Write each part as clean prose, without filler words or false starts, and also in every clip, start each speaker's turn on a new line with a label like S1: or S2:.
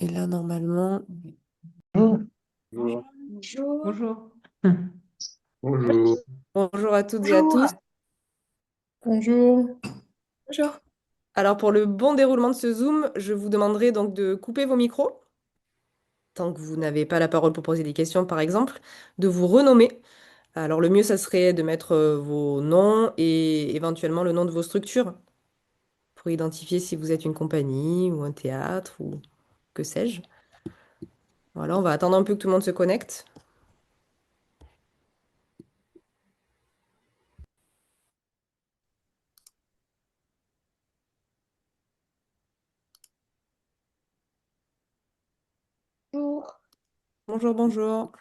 S1: Et là, normalement,
S2: Bonjour.
S3: Bonjour.
S2: Bonjour.
S1: bonjour à toutes et à
S3: Bonjour.
S1: tous.
S3: Bonjour. Bonjour.
S1: Alors, pour le bon déroulement de ce Zoom, je vous demanderai donc de couper vos micros, tant que vous n'avez pas la parole pour poser des questions, par exemple, de vous renommer. Alors, le mieux, ça serait de mettre vos noms et éventuellement le nom de vos structures pour identifier si vous êtes une compagnie ou un théâtre ou que sais-je. Voilà, on va attendre un peu que tout le monde se connecte.
S3: Bonjour.
S1: Bonjour, bonjour.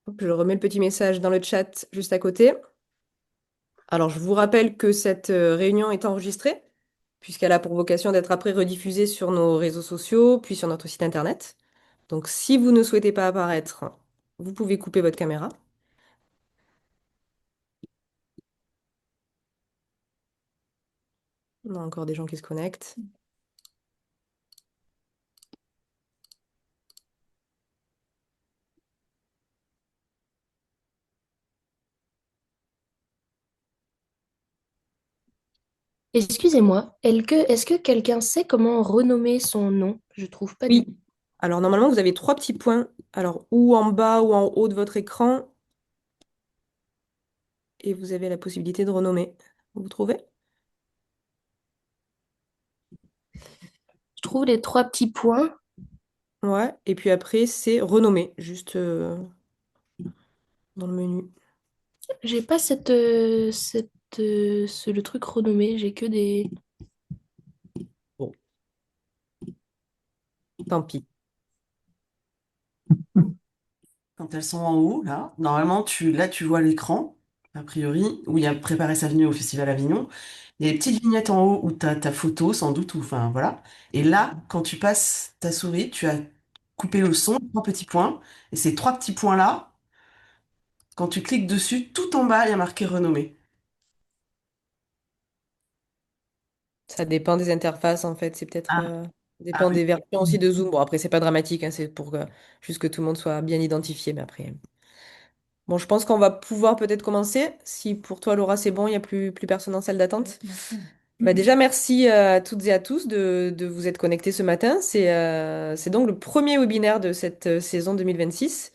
S1: Hop, je remets le petit message dans le chat juste à côté. Alors, je vous rappelle que cette réunion est enregistrée, puisqu'elle a pour vocation d'être après rediffusée sur nos réseaux sociaux, puis sur notre site internet. Donc, si vous ne souhaitez pas apparaître, vous pouvez couper votre caméra. On a encore des gens qui se connectent.
S4: Excusez-moi, est-ce que quelqu'un sait comment renommer son nom? Je trouve pas du
S1: Oui.
S4: tout.
S1: Alors, normalement, vous avez trois petits points. Alors, ou en bas ou en haut de votre écran, et vous avez la possibilité de renommer. Vous trouvez?
S4: Je trouve les trois petits points.
S1: Ouais. Et puis après, c'est renommer, juste dans le menu.
S4: J'ai pas le truc renommé. J'ai que des.
S1: Bon, tant pis.
S5: Quand elles sont en haut, là, normalement, tu vois l'écran, a priori, où il y a Préparer sa venue au Festival Avignon. Il y a des petites vignettes en haut où tu as ta photo, sans doute, ou enfin, voilà. Et là, quand tu passes ta souris, tu as coupé le son, trois petits points. Et ces trois petits points-là, quand tu cliques dessus, tout en bas, il y a marqué renommé.
S1: Ça dépend des interfaces, en fait. C'est peut-être.
S5: Ah,
S1: Ça
S5: ah
S1: dépend
S5: oui.
S1: des versions aussi de Zoom. Bon, après, c'est pas dramatique, hein, c'est pour juste que tout le monde soit bien identifié. Mais après. Bon, je pense qu'on va pouvoir peut-être commencer. Si pour toi, Laura, c'est bon, il n'y a plus personne en salle d'attente. Bah déjà, merci à toutes et à tous de vous être connectés ce matin. C'est donc le premier webinaire de cette saison 2026.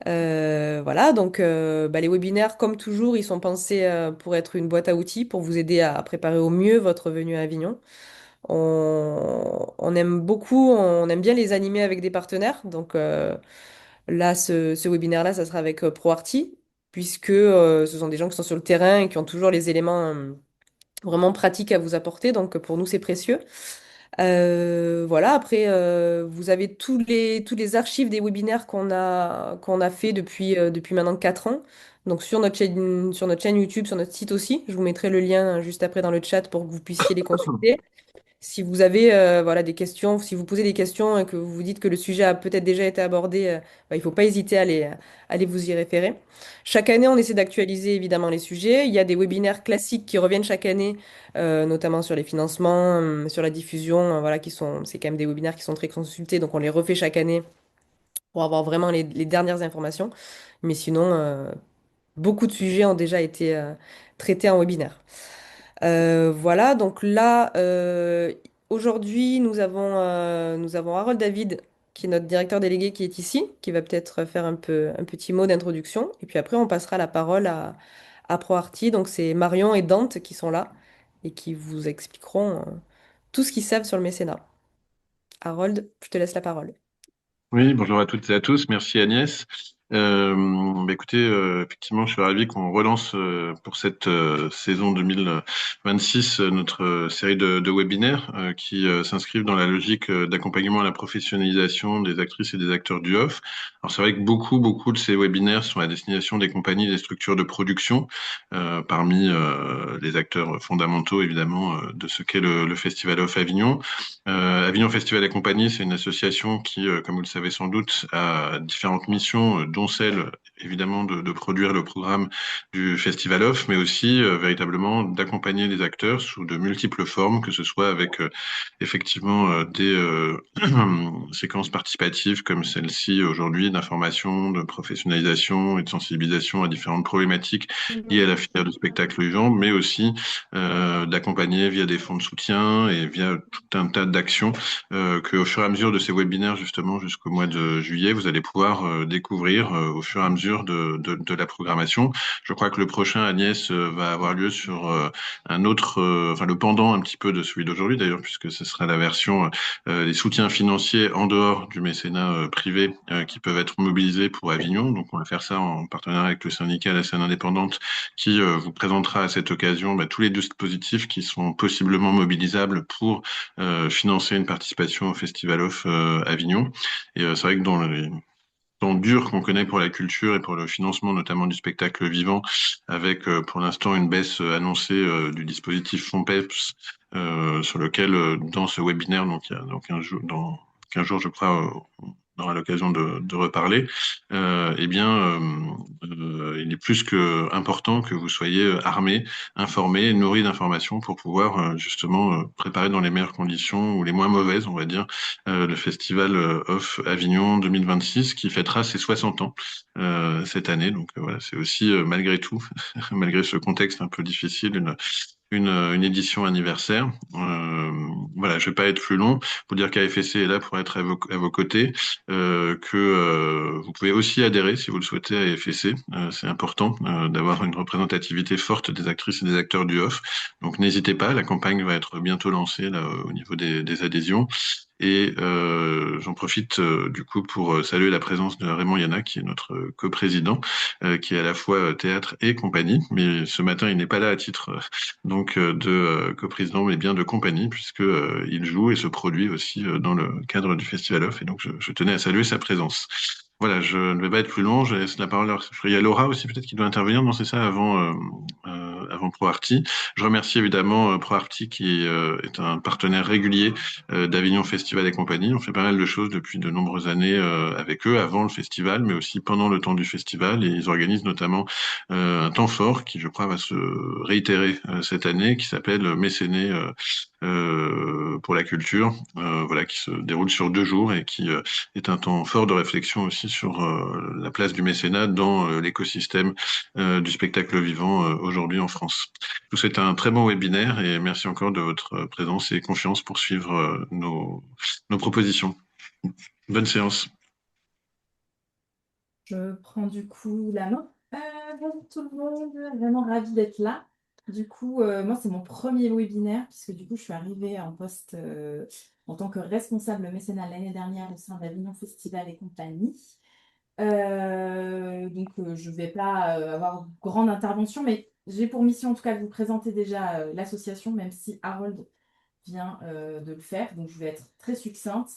S1: Voilà, donc bah, les webinaires, comme toujours, ils sont pensés pour être une boîte à outils, pour vous aider à préparer au mieux votre venue à Avignon. On aime beaucoup, on aime bien les animer avec des partenaires. Donc là, ce webinaire-là, ça sera avec ProArty, puisque ce sont des gens qui sont sur le terrain et qui ont toujours les éléments vraiment pratiques à vous apporter. Donc pour nous, c'est précieux. Voilà, après, vous avez tous les archives des webinaires qu'on a fait depuis maintenant 4 ans. Donc sur notre chaîne YouTube, sur notre site aussi. Je vous mettrai le lien juste après dans le chat pour que vous puissiez les consulter. Si vous avez voilà, des questions, si vous posez des questions et que vous vous dites que le sujet a peut-être déjà été abordé, bah, il ne faut pas hésiter à aller vous y référer. Chaque année, on essaie d'actualiser évidemment les sujets. Il y a des webinaires classiques qui reviennent chaque année, notamment sur les financements, sur la diffusion. Voilà, c'est quand même des webinaires qui sont très consultés, donc on les refait chaque année pour avoir vraiment les dernières informations. Mais sinon, beaucoup de sujets ont déjà été traités en webinaire. Voilà, donc là, aujourd'hui, nous avons Harold David, qui est notre directeur délégué, qui est ici, qui va peut-être faire un petit mot d'introduction. Et puis après, on passera la parole à ProArty. Donc, c'est Marion et Dante qui sont là et qui vous expliqueront tout ce qu'ils savent sur le mécénat. Harold, je te laisse la parole.
S2: Oui, bonjour à toutes et à tous. Merci Agnès. Écoutez, effectivement, je suis ravi qu'on relance pour cette saison 2026 notre série de webinaires qui s'inscrivent dans la logique d'accompagnement à la professionnalisation des actrices et des acteurs du off. Alors c'est vrai que beaucoup de ces webinaires sont à destination des compagnies et des structures de production, parmi les acteurs fondamentaux évidemment de ce qu'est le Festival Off Avignon. Avignon Festival et compagnie, c'est une association qui, comme vous le savez sans doute, a différentes missions, dont dont celle évidemment de produire le programme du Festival Off, mais aussi véritablement d'accompagner les acteurs sous de multiples formes, que ce soit avec effectivement des séquences participatives comme celle-ci aujourd'hui, d'information, de professionnalisation et de sensibilisation à différentes problématiques liées à la filière du spectacle vivant, mais aussi d'accompagner via des fonds de soutien et via tout un tas d'actions que au fur et à mesure de ces webinaires, justement, jusqu'au mois de juillet, vous allez pouvoir découvrir au fur et à mesure de la programmation. Je crois que le prochain, Agnès, va avoir lieu sur un autre, enfin le pendant un petit peu de celui d'aujourd'hui d'ailleurs, puisque ce sera la version des soutiens financiers en dehors du mécénat privé qui peuvent être mobilisés pour Avignon. Donc on va faire ça en partenariat avec le syndicat La Scène Indépendante qui vous présentera à cette occasion tous les dispositifs qui sont possiblement mobilisables pour financer une participation au Festival Off Avignon. Et c'est vrai que dans les temps durs qu'on connaît pour la culture et pour le financement notamment du spectacle vivant, avec pour l'instant une baisse annoncée du dispositif FONPEPS, sur lequel dans ce webinaire, donc il y a donc dans 15 jours je crois, on aura l'occasion de reparler, eh bien, il est plus que important que vous soyez armés, informés, nourris d'informations pour pouvoir justement préparer dans les meilleures conditions ou les moins mauvaises, on va dire, le festival Off Avignon 2026 qui fêtera ses 60 ans cette année. Donc voilà, c'est aussi malgré tout, malgré ce contexte un peu difficile, une édition anniversaire. Voilà, je vais pas être plus long. Pour dire qu'AFSC est là pour être à vos côtés, que vous pouvez aussi adhérer si vous le souhaitez à AFSC. C'est important d'avoir une représentativité forte des actrices et des acteurs du off. Donc n'hésitez pas, la campagne va être bientôt lancée là au niveau des adhésions. Et j'en profite du coup pour saluer la présence de Raymond Yana, qui est notre coprésident, qui est à la fois théâtre et compagnie. Mais ce matin, il n'est pas là à titre donc de coprésident, mais bien de compagnie, puisque il joue et se produit aussi dans le cadre du Festival Off. Et donc, je tenais à saluer sa présence. Voilà, je ne vais pas être plus long. Je laisse la parole. Il y a Laura aussi peut-être qui doit intervenir. Non, c'est ça avant ProArty. Je remercie évidemment ProArty qui est un partenaire régulier d'Avignon Festival et compagnie. On fait pas mal de choses depuis de nombreuses années avec eux, avant le festival, mais aussi pendant le temps du festival. Et ils organisent notamment un temps fort qui, je crois, va se réitérer cette année, qui s'appelle Mécénée pour la culture, voilà, qui se déroule sur 2 jours et qui est un temps fort de réflexion aussi sur la place du mécénat dans l'écosystème du spectacle vivant aujourd'hui en France. Je vous souhaite un très bon webinaire et merci encore de votre présence et confiance pour suivre nos propositions. Bonne séance.
S3: Je prends du coup la main. Bonjour tout le monde, vraiment ravie d'être là. Du coup, moi, c'est mon premier webinaire, puisque du coup, je suis arrivée en poste en tant que responsable mécénat l'année dernière au sein d'Avignon Festival et compagnie. Je ne vais pas avoir grande intervention, mais j'ai pour mission en tout cas de vous présenter déjà l'association, même si Harold vient de le faire. Donc, je vais être très succincte.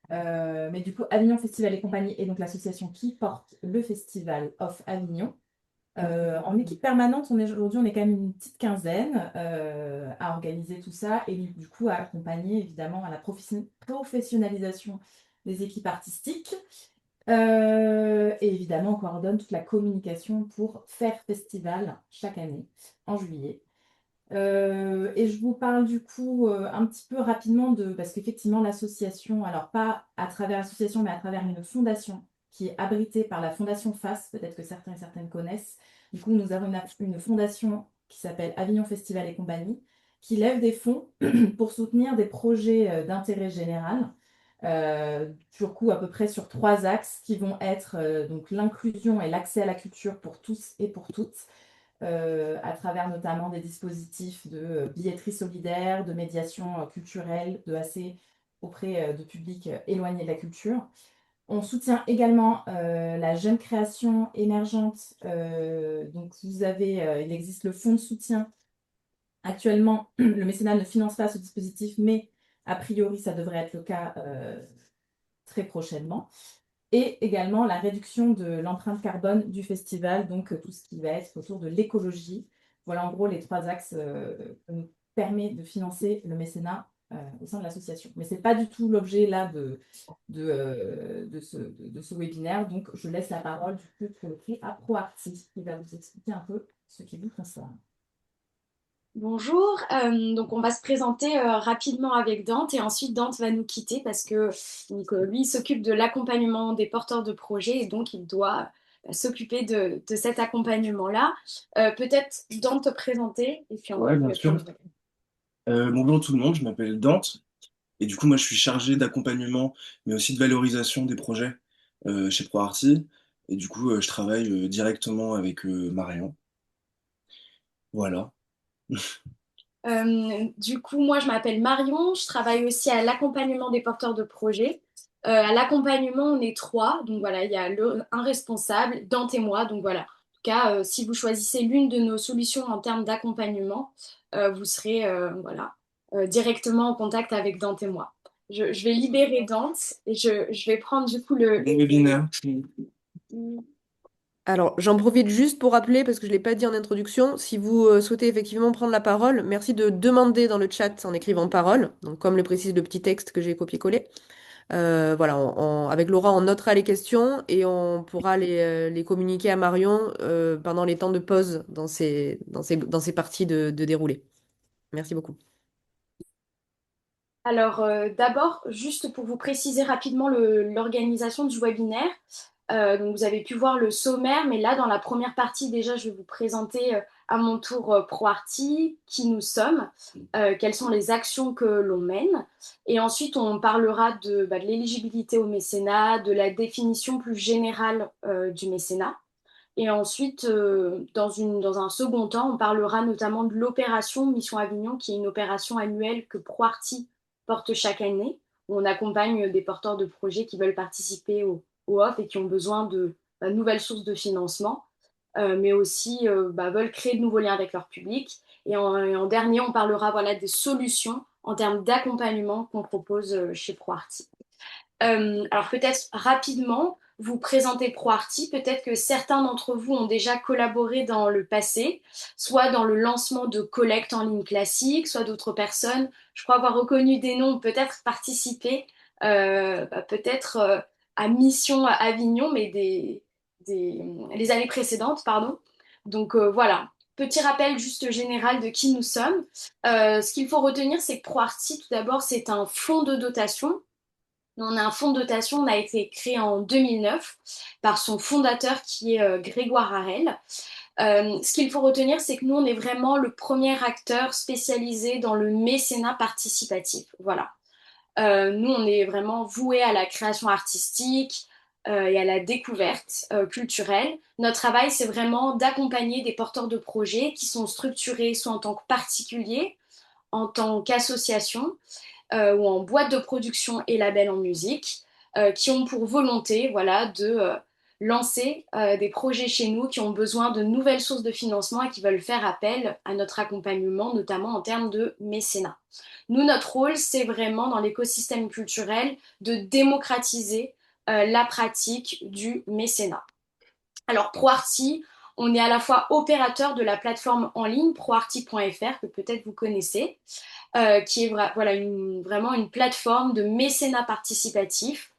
S3: Mais du coup, Avignon Festival et compagnie est donc l'association qui porte le festival Off Avignon. En équipe permanente, aujourd'hui, on est quand même une petite quinzaine à organiser tout ça et du coup à accompagner évidemment à la professionnalisation des équipes artistiques. Et évidemment, on coordonne toute la communication pour faire festival chaque année en juillet. Et je vous parle du coup un petit peu rapidement parce qu'effectivement l'association, alors pas à travers l'association, mais à travers une fondation qui est abritée par la fondation FAS, peut-être que certains et certaines connaissent. Du coup, nous avons une fondation qui s'appelle Avignon Festival et compagnie, qui lève des fonds pour soutenir des projets d'intérêt général, sur coup à peu près sur 3 axes qui vont être donc l'inclusion et l'accès à la culture pour tous et pour toutes à travers notamment des dispositifs de billetterie solidaire, de médiation culturelle, de AC auprès de publics éloignés de la culture. On soutient également la jeune création émergente. Donc il existe le fonds de soutien. Actuellement, le mécénat ne finance pas ce dispositif, mais a priori, ça devrait être le cas très prochainement. Et également la réduction de l'empreinte carbone du festival, donc tout ce qui va être autour de l'écologie. Voilà en gros les 3 axes que nous permet de financer le mécénat au sein de l'association. Mais ce n'est pas du tout l'objet là de ce webinaire. Donc, je laisse la parole du coup à ProArty qui va vous expliquer un peu ce qui vous concerne.
S6: Bonjour, donc on va se présenter rapidement avec Dante et ensuite Dante va nous quitter parce que lui il s'occupe de l'accompagnement des porteurs de projets et donc il doit s'occuper de cet accompagnement-là. Peut-être Dante te présenter et puis on va
S7: Ouais, bien sûr. Bonjour tout le monde, je m'appelle Dante et du coup moi je suis chargé d'accompagnement mais aussi de valorisation des projets chez ProArty et du coup je travaille directement avec Marion. Voilà.
S6: Du coup, moi, je m'appelle Marion. Je travaille aussi à l'accompagnement des porteurs de projets. À l'accompagnement, on est trois. Donc voilà, il y a un responsable, Dante et moi. Donc voilà. En tout cas, si vous choisissez l'une de nos solutions en termes d'accompagnement, vous serez voilà, directement en contact avec Dante et moi. Je vais libérer Dante et je vais prendre du coup
S7: Bon webinaire.
S1: Alors, j'en profite juste pour rappeler, parce que je ne l'ai pas dit en introduction, si vous souhaitez effectivement prendre la parole, merci de demander dans le chat en écrivant parole, donc comme le précise le petit texte que j'ai copié-collé. Voilà, avec Laura, on notera les questions et on pourra les communiquer à Marion pendant les temps de pause dans ces parties de déroulé. Merci beaucoup.
S6: Alors, d'abord, juste pour vous préciser rapidement l'organisation du webinaire, donc vous avez pu voir le sommaire, mais là, dans la première partie, déjà, je vais vous présenter à mon tour ProArty, qui nous sommes, quelles sont les actions que l'on mène. Et ensuite, on parlera de l'éligibilité au mécénat, de la définition plus générale du mécénat. Et ensuite, dans un second temps, on parlera notamment de l'opération Mission Avignon, qui est une opération annuelle que ProArty porte chaque année, où on accompagne des porteurs de projets qui veulent participer au OFF et qui ont besoin de nouvelles sources de financement, mais aussi veulent créer de nouveaux liens avec leur public. Et en dernier, on parlera voilà, des solutions en termes d'accompagnement qu'on propose chez ProArty. Alors peut-être rapidement, vous présenter ProArty, peut-être que certains d'entre vous ont déjà collaboré dans le passé, soit dans le lancement de collectes en ligne classiques, soit d'autres personnes, je crois avoir reconnu des noms, peut-être participé, peut-être à Mission à Avignon, mais les années précédentes, pardon. Donc voilà, petit rappel juste général de qui nous sommes. Ce qu'il faut retenir, c'est que ProArty, tout d'abord, c'est un fonds de dotation. On a un fonds de dotation, on a été créé en 2009 par son fondateur qui est Grégoire Harel. Ce qu'il faut retenir, c'est que nous, on est vraiment le premier acteur spécialisé dans le mécénat participatif. Voilà. Nous, on est vraiment voué à la création artistique et à la découverte culturelle. Notre travail, c'est vraiment d'accompagner des porteurs de projets qui sont structurés soit en tant que particuliers, en tant qu'association, ou en boîte de production et label en musique, qui ont pour volonté voilà, de lancer des projets chez nous qui ont besoin de nouvelles sources de financement et qui veulent faire appel à notre accompagnement, notamment en termes de mécénat. Nous, notre rôle, c'est vraiment dans l'écosystème culturel de démocratiser la pratique du mécénat. Alors, ProArty, on est à la fois opérateur de la plateforme en ligne proarty.fr, que peut-être vous connaissez, qui est voilà, vraiment une plateforme de mécénat participatif.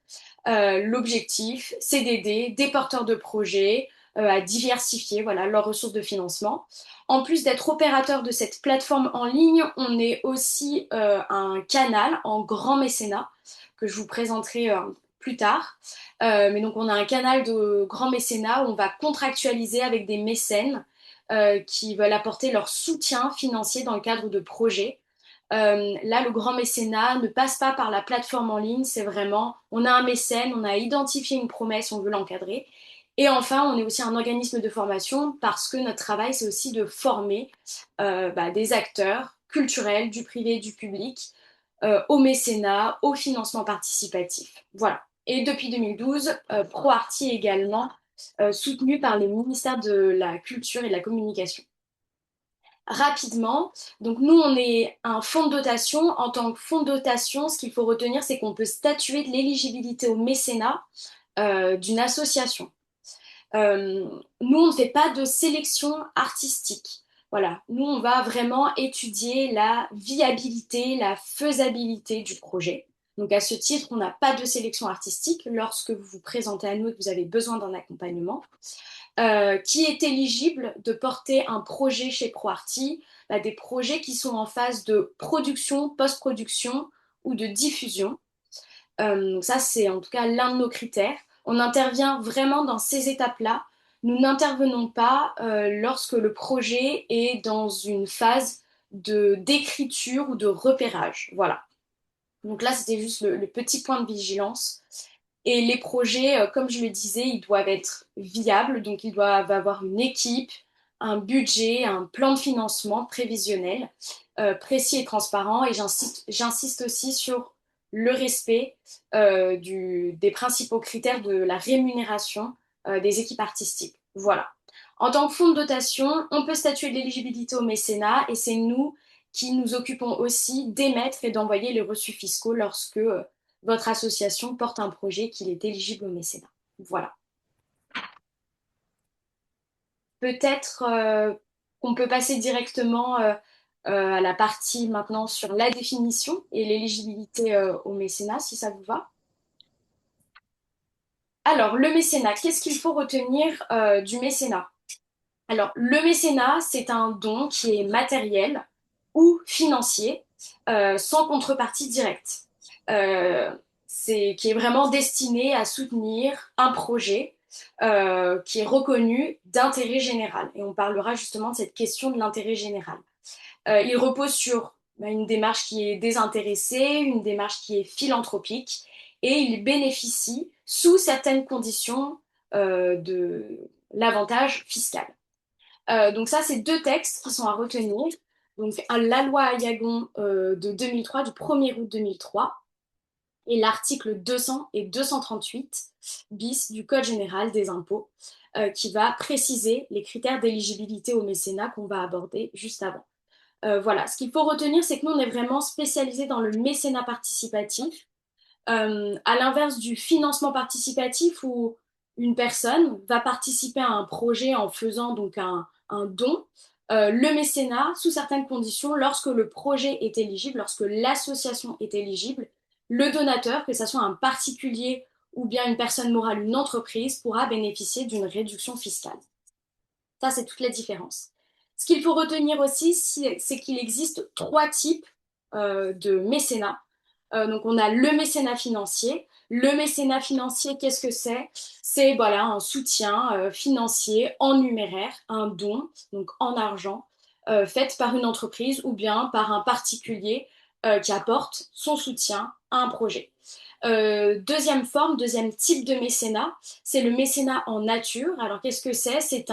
S6: L'objectif, c'est d'aider des porteurs de projets à diversifier voilà, leurs ressources de financement. En plus d'être opérateur de cette plateforme en ligne, on est aussi un canal en grand mécénat que je vous présenterai plus tard. Mais donc on a un canal de grand mécénat où on va contractualiser avec des mécènes qui veulent apporter leur soutien financier dans le cadre de projets. Là, le grand mécénat ne passe pas par la plateforme en ligne, c'est vraiment, on a un mécène, on a identifié une promesse, on veut l'encadrer. Et enfin, on est aussi un organisme de formation parce que notre travail, c'est aussi de former des acteurs culturels, du privé, du public, au mécénat, au financement participatif. Voilà. Et depuis 2012, ProArty est également soutenu par les ministères de la Culture et de la Communication. Rapidement, donc nous, on est un fonds de dotation. En tant que fonds de dotation, ce qu'il faut retenir, c'est qu'on peut statuer de l'éligibilité au mécénat d'une association. Nous, on ne fait pas de sélection artistique. Voilà, nous, on va vraiment étudier la viabilité, la faisabilité du projet. Donc, à ce titre, on n'a pas de sélection artistique lorsque vous vous présentez à nous et que vous avez besoin d'un accompagnement. Qui est éligible de porter un projet chez ProArty? Bah, des projets qui sont en phase de production, post-production ou de diffusion. Donc ça, c'est en tout cas l'un de nos critères. On intervient vraiment dans ces étapes-là. Nous n'intervenons pas lorsque le projet est dans une phase d'écriture ou de repérage. Voilà. Donc là, c'était juste le petit point de vigilance. Et les projets, comme je le disais, ils doivent être viables, donc ils doivent avoir une équipe, un budget, un plan de financement prévisionnel, précis et transparent. Et j'insiste aussi sur le respect des principaux critères de la rémunération des équipes artistiques. Voilà. En tant que fonds de dotation, on peut statuer de l'éligibilité au mécénat et c'est nous qui nous occupons aussi d'émettre et d'envoyer les reçus fiscaux lorsque votre association porte un projet qu'il est éligible au mécénat. Voilà. Peut-être qu'on peut passer directement à la partie maintenant sur la définition et l'éligibilité au mécénat, si ça vous va. Alors, le mécénat, qu'est-ce qu'il faut retenir du mécénat? Alors, le mécénat, c'est un don qui est matériel ou financier, sans contrepartie directe. Qui est vraiment destiné à soutenir un projet qui est reconnu d'intérêt général. Et on parlera justement de cette question de l'intérêt général. Il repose sur une démarche qui est désintéressée, une démarche qui est philanthropique, et il bénéficie sous certaines conditions de l'avantage fiscal. Donc ça, c'est deux textes qui sont à retenir. Donc la loi Ayagon de 2003, du 1er août 2003, et l'article 200 et 238 bis du Code général des impôts, qui va préciser les critères d'éligibilité au mécénat qu'on va aborder juste avant. Voilà, ce qu'il faut retenir, c'est que nous, on est vraiment spécialisé dans le mécénat participatif, à l'inverse du financement participatif où une personne va participer à un projet en faisant donc un don. Le mécénat, sous certaines conditions, lorsque le projet est éligible, lorsque l'association est éligible, le donateur, que ce soit un particulier ou bien une personne morale, une entreprise, pourra bénéficier d'une réduction fiscale. Ça, c'est toute la différence. Ce qu'il faut retenir aussi, c'est qu'il existe trois types de mécénat. Donc, on a le mécénat financier. Le mécénat financier, qu'est-ce que c'est? C'est voilà, un soutien financier en numéraire, un don, donc en argent, fait par une entreprise ou bien par un particulier qui apporte son soutien à un projet. Deuxième forme, deuxième type de mécénat, c'est le mécénat en nature. Alors, qu'est-ce que c'est? C'est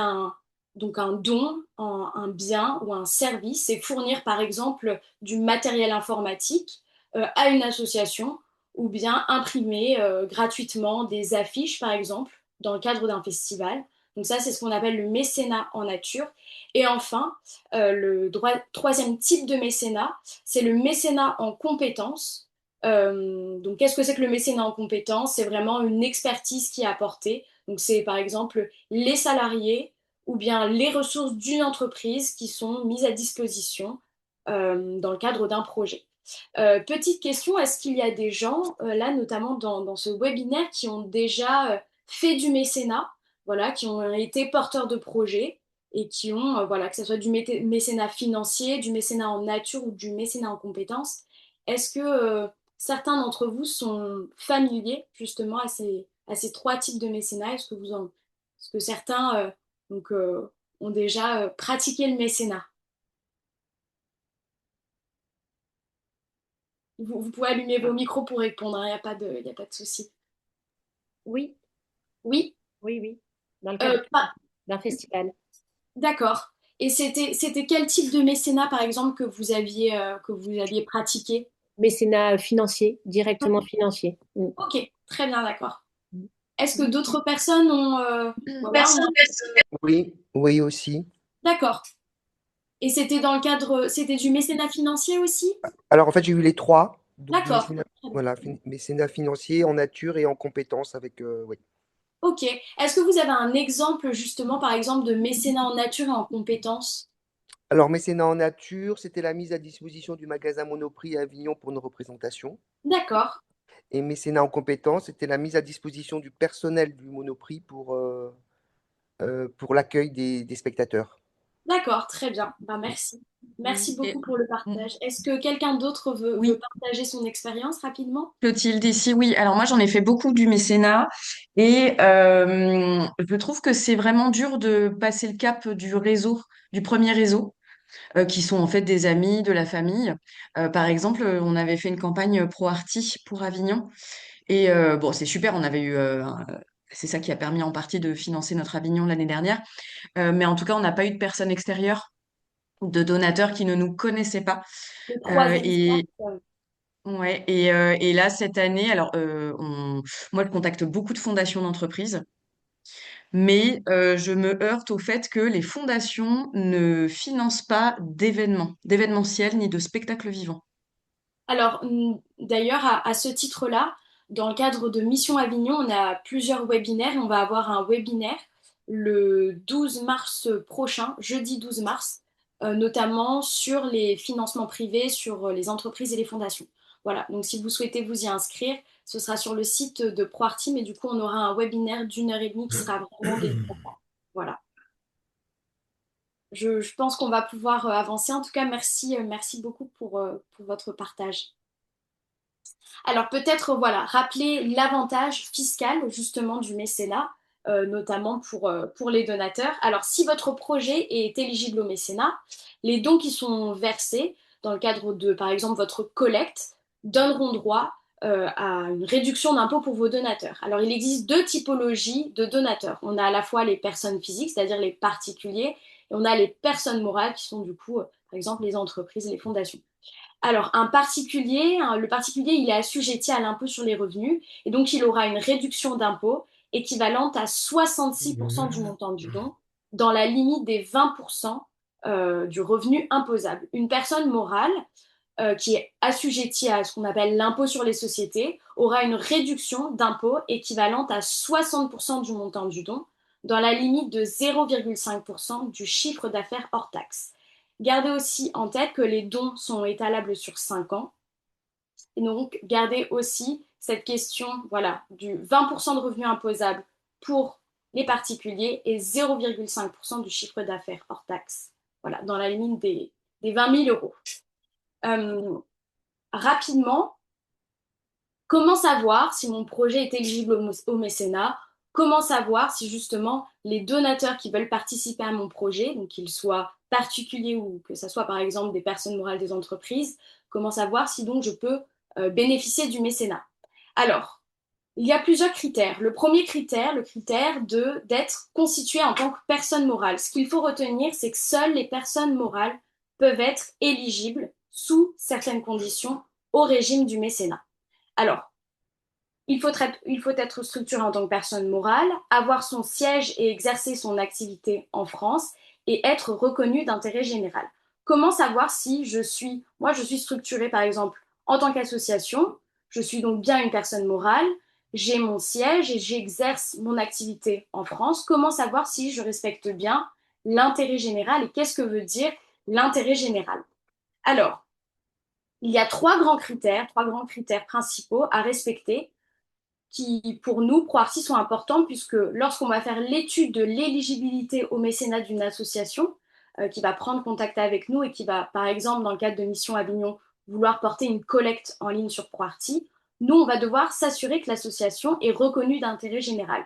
S6: donc un don, un bien ou un service. C'est fournir, par exemple, du matériel informatique à une association ou bien imprimer gratuitement des affiches, par exemple, dans le cadre d'un festival. Donc ça, c'est ce qu'on appelle le mécénat en nature. Et enfin, troisième type de mécénat, c'est le mécénat en compétences. Donc, qu'est-ce que c'est que le mécénat en compétences? C'est vraiment une expertise qui est apportée. Donc, c'est par exemple les salariés ou bien les ressources d'une entreprise qui sont mises à disposition dans le cadre d'un projet. Petite question, est-ce qu'il y a des gens, là notamment dans ce webinaire, qui ont déjà fait du mécénat, voilà, qui ont été porteurs de projets et qui ont, voilà, que ce soit du mécénat financier, du mécénat en nature ou du mécénat en compétences, est-ce que certains d'entre vous sont familiers justement à ces trois types de mécénat? Est-ce que certains ont déjà pratiqué le mécénat? Vous pouvez allumer vos micros pour répondre, il n'y a pas y a pas de souci.
S8: Oui,
S6: Oui,
S8: oui, oui, dans le cadre d'un festival.
S6: d'accord. Et c'était quel type de mécénat, par exemple, que vous aviez pratiqué?
S8: Mécénat financier, directement financier. Mm.
S6: Ok, très bien, d'accord. Est-ce que d'autres personnes ont... voilà,
S9: Oui, oui aussi.
S6: D'accord. Et c'était dans le cadre... C'était du mécénat financier aussi?
S9: Alors en fait, j'ai eu les trois. Donc du
S6: D'accord.
S9: mécénat, voilà, mécénat financier en nature et en compétences avec, oui.
S6: Ok. Est-ce que vous avez un exemple, justement, par exemple, de mécénat en nature et en compétences?
S9: Alors, mécénat en nature, c'était la mise à disposition du magasin Monoprix à Avignon pour une représentation.
S6: D'accord,
S9: Et mécénat en compétences, c'était la mise à disposition du personnel du Monoprix pour l'accueil des spectateurs.
S6: d'accord, très bien. Ben, merci. Merci
S10: Et-
S6: beaucoup pour le
S10: mm,
S6: partage. Est-ce que quelqu'un d'autre veut
S10: oui,
S6: partager son expérience rapidement?
S10: Clotilde ici, oui. Alors moi, j'en ai fait beaucoup du mécénat et je trouve que c'est vraiment dur de passer le cap du réseau, du premier réseau, qui sont en fait des amis, de la famille. Par exemple, on avait fait une campagne Pro Arti pour Avignon et bon, c'est super. On avait eu, c'est ça qui a permis en partie de financer notre Avignon l'année dernière. Mais en tout cas, on n'a pas eu de personnes extérieures, de donateurs qui ne nous connaissaient pas.
S6: Le troisième
S10: Et
S6: cercle.
S10: ouais, et là, cette année, alors, moi, je contacte beaucoup de fondations d'entreprises, mais je me heurte au fait que les fondations ne financent pas d'événementiel ni de spectacles vivants.
S6: Alors, d'ailleurs, à ce titre-là, dans le cadre de Mission Avignon, on a plusieurs webinaires. On va avoir un webinaire le 12 mars prochain, jeudi 12 mars, notamment sur les financements privés, sur les entreprises et les fondations. Voilà, donc si vous souhaitez vous y inscrire, ce sera sur le site de ProArti, mais du coup, on aura un webinaire d'1 heure et demie qui sera vraiment dédié à ça. Voilà. Je pense qu'on va pouvoir avancer. En tout cas, merci beaucoup pour votre partage. Alors peut-être, voilà, rappeler l'avantage fiscal justement du mécénat, notamment pour les donateurs. Alors si votre projet est éligible au mécénat, les dons qui sont versés dans le cadre de, par exemple, votre collecte, donneront droit à une réduction d'impôt pour vos donateurs. Alors il existe deux typologies de donateurs. On a à la fois les personnes physiques, c'est-à-dire les particuliers, et on a les personnes morales qui sont du coup, par exemple, les entreprises et les fondations. Alors, le particulier, il est assujetti à l'impôt sur les revenus et donc il aura une réduction d'impôt équivalente à 66% du montant du don dans la limite des 20% du revenu imposable. Une personne morale qui est assujettie à ce qu'on appelle l'impôt sur les sociétés aura une réduction d'impôt équivalente à 60% du montant du don dans la limite de 0,5% du chiffre d'affaires hors taxe. Gardez aussi en tête que les dons sont étalables sur 5 ans. Et donc, gardez aussi cette question voilà, du 20% de revenus imposables pour les particuliers et 0,5% du chiffre d'affaires hors taxe. Voilà, dans la limite des 20 000 euros. Rapidement, comment savoir si mon projet est éligible au mécénat? Comment savoir si justement les donateurs qui veulent participer à mon projet, donc qu'ils soient particuliers ou que ce soit par exemple des personnes morales des entreprises, comment savoir si donc je peux bénéficier du mécénat? Alors, il y a plusieurs critères. Le premier critère, le critère d'être constitué en tant que personne morale. Ce qu'il faut retenir, c'est que seules les personnes morales peuvent être éligibles sous certaines conditions au régime du mécénat. Alors, il faut être structuré en tant que personne morale, avoir son siège et exercer son activité en France et être reconnu d'intérêt général. Comment savoir si moi je suis structurée par exemple en tant qu'association, je suis donc bien une personne morale, j'ai mon siège et j'exerce mon activité en France. Comment savoir si je respecte bien l'intérêt général et qu'est-ce que veut dire l'intérêt général? Alors, il y a trois grands critères principaux à respecter qui, pour nous, ProArti, sont importants puisque lorsqu'on va faire l'étude de l'éligibilité au mécénat d'une association qui va prendre contact avec nous et qui va, par exemple, dans le cadre de Mission Avignon, vouloir porter une collecte en ligne sur ProArti, nous, on va devoir s'assurer que l'association est reconnue d'intérêt général.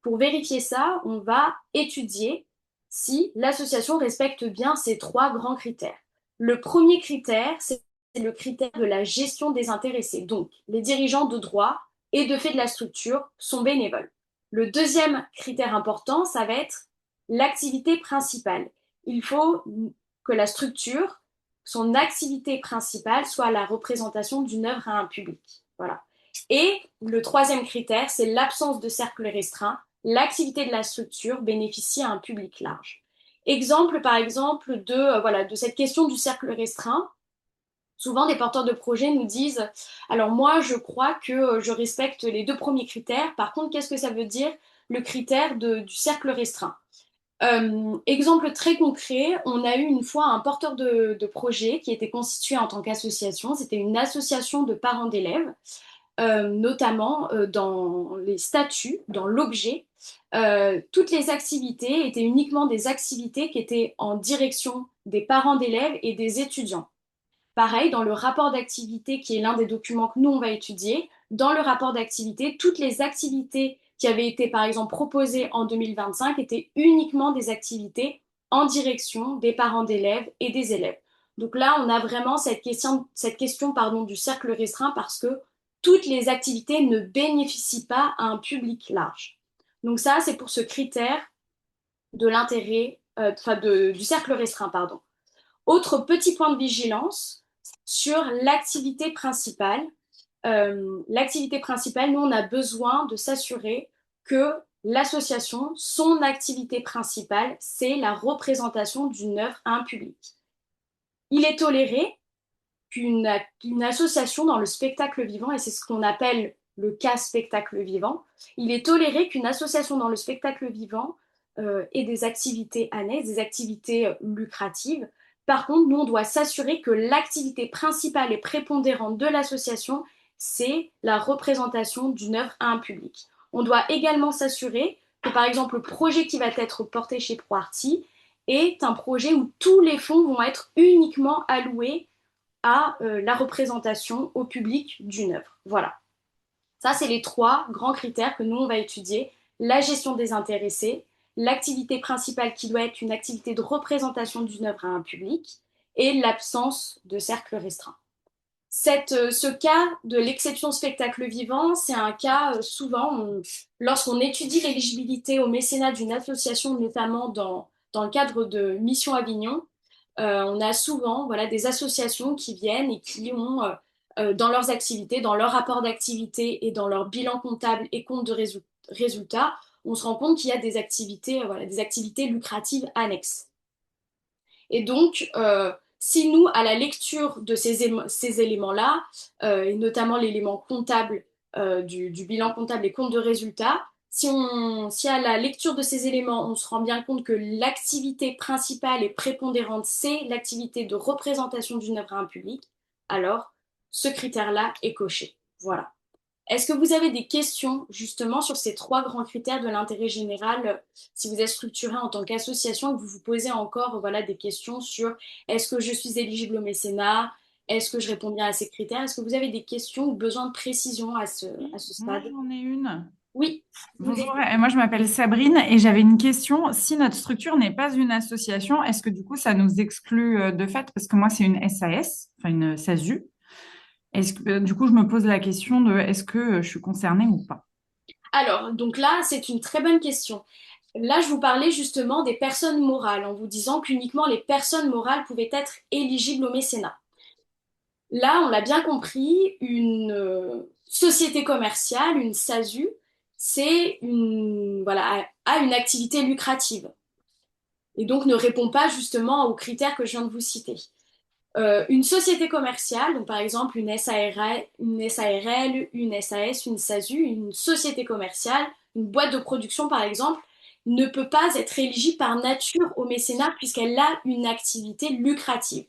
S6: Pour vérifier ça, on va étudier si l'association respecte bien ces trois grands critères. Le premier critère, c'est le critère de la gestion des intéressés. Donc, les dirigeants de droit et de fait de la structure sont bénévoles. Le deuxième critère important, ça va être l'activité principale. Il faut que la structure, son activité principale, soit la représentation d'une œuvre à un public. Voilà. Et le troisième critère, c'est l'absence de cercle restreint. L'activité de la structure bénéficie à un public large. Exemple, par exemple, de cette question du cercle restreint. Souvent, des porteurs de projets nous disent, alors moi, je crois que je respecte les deux premiers critères. Par contre, qu'est-ce que ça veut dire le critère du cercle restreint? Exemple très concret, on a eu une fois un porteur de projet qui était constitué en tant qu'association. C'était une association de parents d'élèves, notamment dans les statuts, dans l'objet. Toutes les activités étaient uniquement des activités qui étaient en direction des parents d'élèves et des étudiants. Pareil, dans le rapport d'activité, qui est l'un des documents que nous, on va étudier, dans le rapport d'activité, toutes les activités qui avaient été, par exemple, proposées en 2025 étaient uniquement des activités en direction des parents d'élèves et des élèves. Donc là, on a vraiment cette question pardon, du cercle restreint parce que toutes les activités ne bénéficient pas à un public large. Donc ça, c'est pour ce critère de l'intérêt, du cercle restreint, pardon. Autre petit point de vigilance sur l'activité principale. L'activité principale, nous, on a besoin de s'assurer que l'association, son activité principale, c'est la représentation d'une œuvre à un public. Il est toléré qu'une association dans le spectacle vivant, et c'est ce qu'on appelle le cas spectacle vivant, il est toléré qu'une association dans le spectacle vivant ait des activités annexes, des activités lucratives. Par contre, nous, on doit s'assurer que l'activité principale et prépondérante de l'association, c'est la représentation d'une œuvre à un public. On doit également s'assurer que, par exemple, le projet qui va être porté chez ProArty est un projet où tous les fonds vont être uniquement alloués à la représentation au public d'une œuvre. Voilà. Ça, c'est les 3 grands critères que nous, on va étudier. La gestion des intéressés, l'activité principale qui doit être une activité de représentation d'une œuvre à un public et l'absence de cercle restreint. Ce cas de l'exception spectacle vivant, c'est un cas souvent, lorsqu'on étudie l'éligibilité au mécénat d'une association, notamment dans le cadre de Mission Avignon, on a souvent des associations qui viennent et qui ont dans leurs activités, dans leur rapport d'activité et dans leur bilan comptable et compte de résultats, on se rend compte qu'il y a des activités lucratives annexes. Et donc, si nous, à la lecture de ces éléments-là, et notamment l'élément comptable du bilan comptable et compte de résultats, si à la lecture de ces éléments, on se rend bien compte que l'activité principale et prépondérante, c'est l'activité de représentation d'une œuvre à un public, alors ce critère-là est coché. Voilà. Est-ce que vous avez des questions justement sur ces 3 grands critères de l'intérêt général, si vous êtes structuré en tant qu'association et que vous vous posez encore des questions sur est-ce que je suis éligible au mécénat, est-ce que je réponds bien à ces critères? Est-ce que vous avez des questions ou besoin de précision à ce
S11: Moi,
S6: stade?
S11: j'en ai une.
S6: Oui,
S11: Bonjour, moi je m'appelle Sabrine et j'avais une question. Si notre structure n'est pas une association, est-ce que du coup ça nous exclut de fait? Parce que moi c'est une SAS, enfin une SASU. Est-ce que, du coup je me pose la question de est-ce que je suis concernée ou pas?
S6: Alors, donc là, c'est une très bonne question. Là, je vous parlais justement des personnes morales en vous disant qu'uniquement les personnes morales pouvaient être éligibles au mécénat. Là, on l'a bien compris, une société commerciale, une SASU, a une activité lucrative et donc ne répond pas justement aux critères que je viens de vous citer. Une société commerciale, donc par exemple une SARL, une SAS, une SASU, une société commerciale, une boîte de production par exemple, ne peut pas être éligible par nature au mécénat puisqu'elle a une activité lucrative.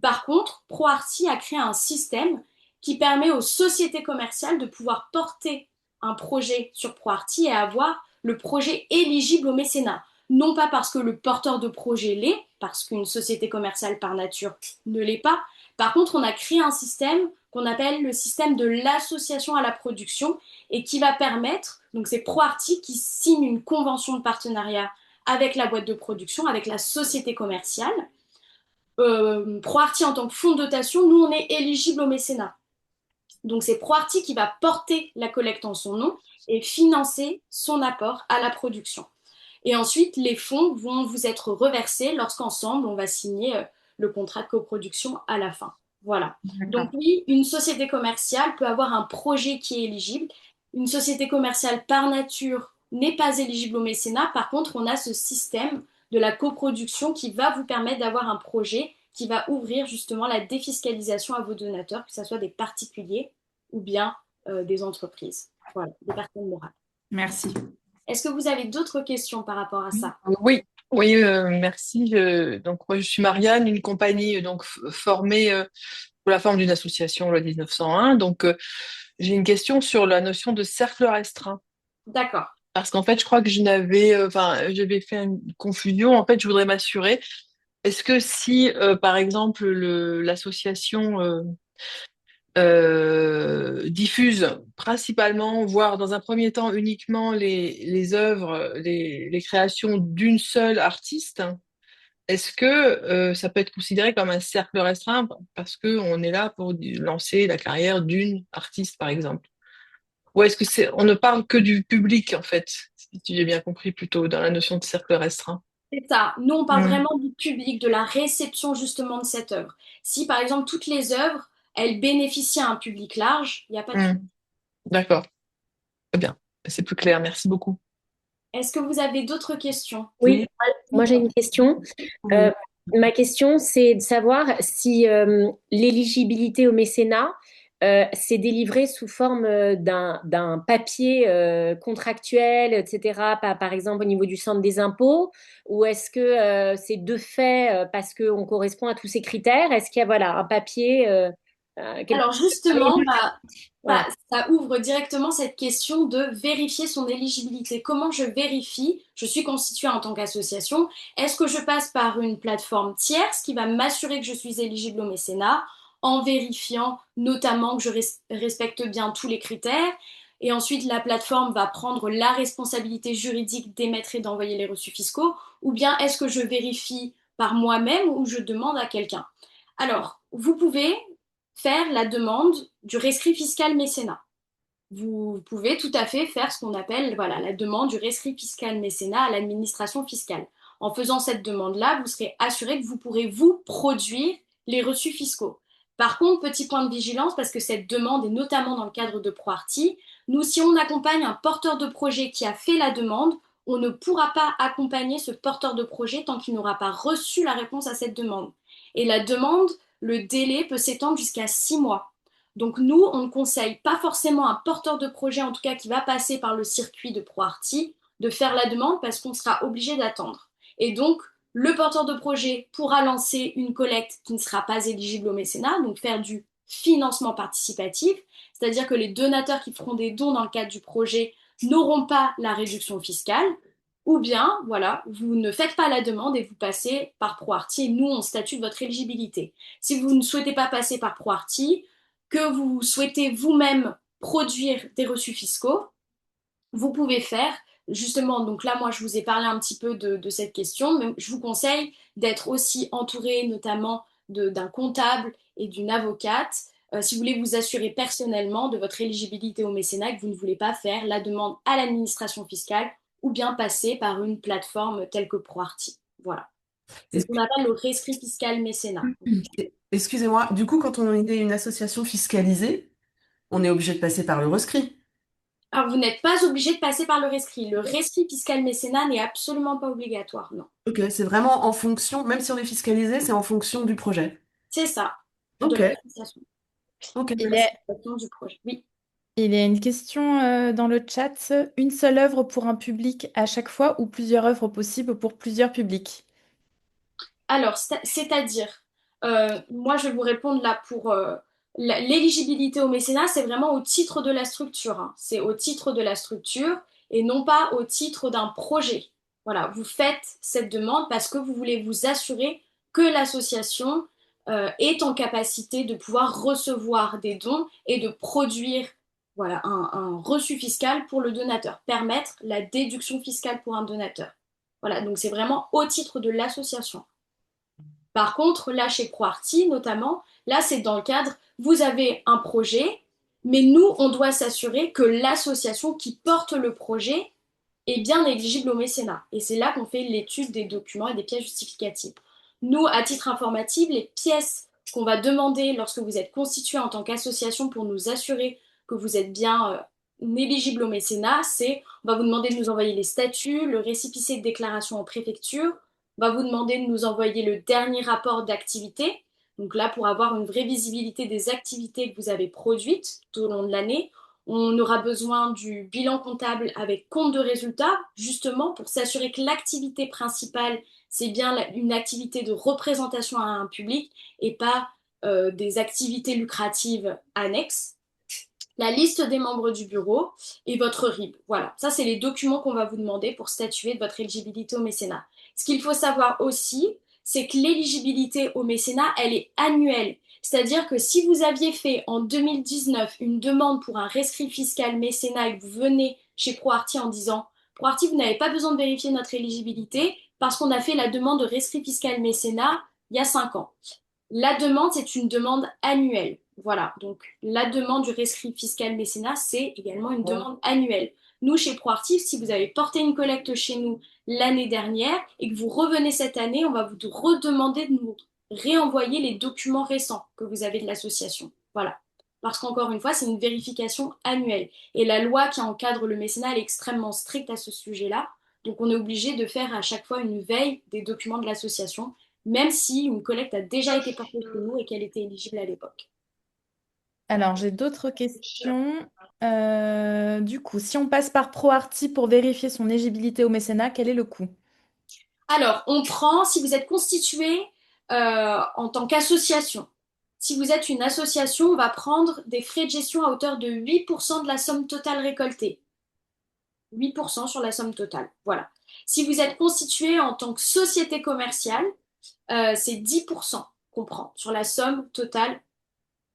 S6: Par contre, ProArty a créé un système qui permet aux sociétés commerciales de pouvoir porter un projet sur ProArty et avoir le projet éligible au mécénat. Non pas parce que le porteur de projet l'est, parce qu'une société commerciale par nature ne l'est pas. Par contre, on a créé un système qu'on appelle le système de l'association à la production et qui va permettre, donc c'est ProArty qui signe une convention de partenariat avec la boîte de production, avec la société commerciale. ProArty en tant que fonds de dotation, nous on est éligible au mécénat. Donc c'est ProArty qui va porter la collecte en son nom et financer son apport à la production. Et ensuite, les fonds vont vous être reversés lorsqu'ensemble, on va signer le contrat de coproduction à la fin. Voilà. Donc oui, une société commerciale peut avoir un projet qui est éligible. Une société commerciale par nature n'est pas éligible au mécénat. Par contre, on a ce système de la coproduction qui va vous permettre d'avoir un projet qui va ouvrir justement la défiscalisation à vos donateurs, que ce soit des particuliers ou bien des entreprises. Voilà, des personnes morales.
S11: Merci.
S6: Est-ce que vous avez d'autres questions par rapport à ça?
S1: Oui.
S12: Oui, merci. Donc moi je suis Marianne, une compagnie formée sous la forme d'une association loi 1901. Donc j'ai une question sur la notion de cercle restreint.
S6: D'accord.
S12: Parce qu'en fait, je crois que j'avais fait une confusion. En fait, je voudrais m'assurer. Est-ce que si, par exemple, l'association diffuse principalement, voire dans un premier temps uniquement les œuvres, les créations d'une seule artiste, est-ce que ça peut être considéré comme un cercle restreint parce qu'on est là pour lancer la carrière d'une artiste, par exemple? Ou est-ce que on ne parle que du public, en fait, si j'ai bien compris plutôt dans la notion de cercle restreint?
S6: C'est ça. Nous, on parle
S12: Hmm.
S6: vraiment du public, de la réception justement de cette œuvre. Si par exemple toutes les œuvres, elles bénéficient à un public large, il n'y a pas de
S12: Hmm.
S6: souci.
S12: D'accord, très bien. C'est plus clair, merci beaucoup.
S6: Est-ce que vous avez d'autres questions?
S8: Oui,
S12: Oui.
S8: moi j'ai une question.
S5: Oui.
S8: Euh, Ma question, c'est de savoir si l'éligibilité au mécénat, c'est délivré sous forme d'un papier contractuel, etc., par exemple au niveau du centre des impôts, ou est-ce que c'est de fait parce qu'on correspond à tous ces critères? Est-ce qu'il y a voilà, un papier quelque
S6: Alors
S8: chose par les
S6: justement,
S8: deux? Voilà.
S6: ça ouvre directement cette question de vérifier son éligibilité. Comment je vérifie? Je suis constituée en tant qu'association. Est-ce que je passe par une plateforme tierce qui va m'assurer que je suis éligible au mécénat en vérifiant notamment que je respecte bien tous les critères? Et ensuite, la plateforme va prendre la responsabilité juridique d'émettre et d'envoyer les reçus fiscaux. Ou bien est-ce que je vérifie par moi-même ou je demande à quelqu'un? Alors, vous pouvez faire la demande du rescrit fiscal mécénat. Vous pouvez tout à fait faire ce qu'on appelle voilà, la demande du rescrit fiscal mécénat à l'administration fiscale. En faisant cette demande-là, vous serez assuré que vous pourrez vous produire les reçus fiscaux. Par contre, petit point de vigilance, parce que cette demande est notamment dans le cadre de ProArti, nous, si on accompagne un porteur de projet qui a fait la demande, on ne pourra pas accompagner ce porteur de projet tant qu'il n'aura pas reçu la réponse à cette demande. Et la demande, le délai peut s'étendre jusqu'à 6 mois. Donc nous, on ne conseille pas forcément un porteur de projet, en tout cas qui va passer par le circuit de ProArti, de faire la demande parce qu'on sera obligé d'attendre. Et donc, le porteur de projet pourra lancer une collecte qui ne sera pas éligible au mécénat, donc faire du financement participatif, c'est-à-dire que les donateurs qui feront des dons dans le cadre du projet n'auront pas la réduction fiscale, ou bien, voilà, vous ne faites pas la demande et vous passez par ProArti et nous, on statue de votre éligibilité. Si vous ne souhaitez pas passer par ProArti, que vous souhaitez vous-même produire des reçus fiscaux, vous pouvez faire, justement, donc là, moi, je vous ai parlé un petit peu de cette question, mais je vous conseille d'être aussi entouré notamment d'un comptable et d'une avocate, si vous voulez vous assurer personnellement de votre éligibilité au mécénat et que vous ne voulez pas faire la demande à l'administration fiscale ou bien passer par une plateforme telle que ProArti. Voilà. C'est ce
S5: Est-ce
S6: qu'on appelle le rescrit fiscal mécénat.
S5: Excusez-moi, du coup, quand on est une association fiscalisée, on est obligé de passer par le rescrit.
S6: Alors, vous n'êtes pas obligé de passer par le rescrit. Le rescrit fiscal mécénat n'est absolument pas obligatoire, non.
S5: Ok, c'est vraiment en fonction, même si on est fiscalisé, c'est en fonction du projet.
S6: C'est ça, de
S5: Ok,
S6: l'association,
S5: ok,
S6: de
S11: Il
S6: la
S11: est,
S6: situation du projet. Oui.
S11: il y a une question dans le chat. Une seule œuvre pour un public à chaque fois ou plusieurs œuvres possibles pour plusieurs publics?
S6: Alors, c'est-à-dire, moi, je vais vous répondre là pour l'éligibilité au mécénat, c'est vraiment au titre de la structure, hein. C'est au titre de la structure et non pas au titre d'un projet. Voilà, vous faites cette demande parce que vous voulez vous assurer que l'association est en capacité de pouvoir recevoir des dons et de produire voilà, un reçu fiscal pour le donateur, permettre la déduction fiscale pour un donateur. Voilà, donc c'est vraiment au titre de l'association. Par contre, là, chez ProArti, notamment, là, c'est dans le cadre, vous avez un projet, mais nous, on doit s'assurer que l'association qui porte le projet est bien éligible au mécénat. Et c'est là qu'on fait l'étude des documents et des pièces justificatives. Nous, à titre informatif, les pièces qu'on va demander lorsque vous êtes constitué en tant qu'association pour nous assurer que vous êtes bien éligible au mécénat, c'est on va vous demander de nous envoyer les statuts, le récépissé de déclaration en préfecture, on va vous demander de nous envoyer le dernier rapport d'activité. Donc là, pour avoir une vraie visibilité des activités que vous avez produites tout au long de l'année, On aura besoin du bilan comptable avec compte de résultat, justement pour s'assurer que l'activité principale, c'est bien une activité de représentation à un public et pas des activités lucratives annexes. La liste des membres du bureau et votre RIB. Voilà, ça c'est les documents qu'on va vous demander pour statuer de votre éligibilité au mécénat. Ce qu'il faut savoir aussi, c'est que l'éligibilité au mécénat, elle est annuelle. C'est-à-dire que si vous aviez fait en 2019 une demande pour un rescrit fiscal mécénat et que vous venez chez ProArty en disant ProArty, vous n'avez pas besoin de vérifier notre éligibilité parce qu'on a fait la demande de rescrit fiscal mécénat il y a 5 ans. La demande, c'est une demande annuelle. Voilà, donc la demande du rescrit fiscal mécénat, c'est également une demande annuelle. Nous, chez ProArtif, si vous avez porté une collecte chez nous l'année dernière et que vous revenez cette année, on va vous redemander de nous réenvoyer les documents récents que vous avez de l'association. Voilà. Parce qu'encore une fois, c'est une vérification annuelle. Et la loi qui encadre le mécénat, elle est extrêmement stricte à ce sujet-là. Donc on est obligé de faire à chaque fois une veille des documents de l'association même si une collecte a déjà été portée chez nous et qu'elle était éligible à l'époque.
S13: Alors, j'ai d'autres questions. Du coup, si on passe par ProArty pour vérifier son éligibilité au mécénat, quel est le coût?
S6: Alors, on prend, si vous êtes constitué en tant qu'association, si vous êtes une association, on va prendre des frais de gestion à hauteur de 8% de la somme totale récoltée. 8% sur la somme totale, voilà. Si vous êtes constitué en tant que société commerciale, c'est 10% qu'on prend sur la somme totale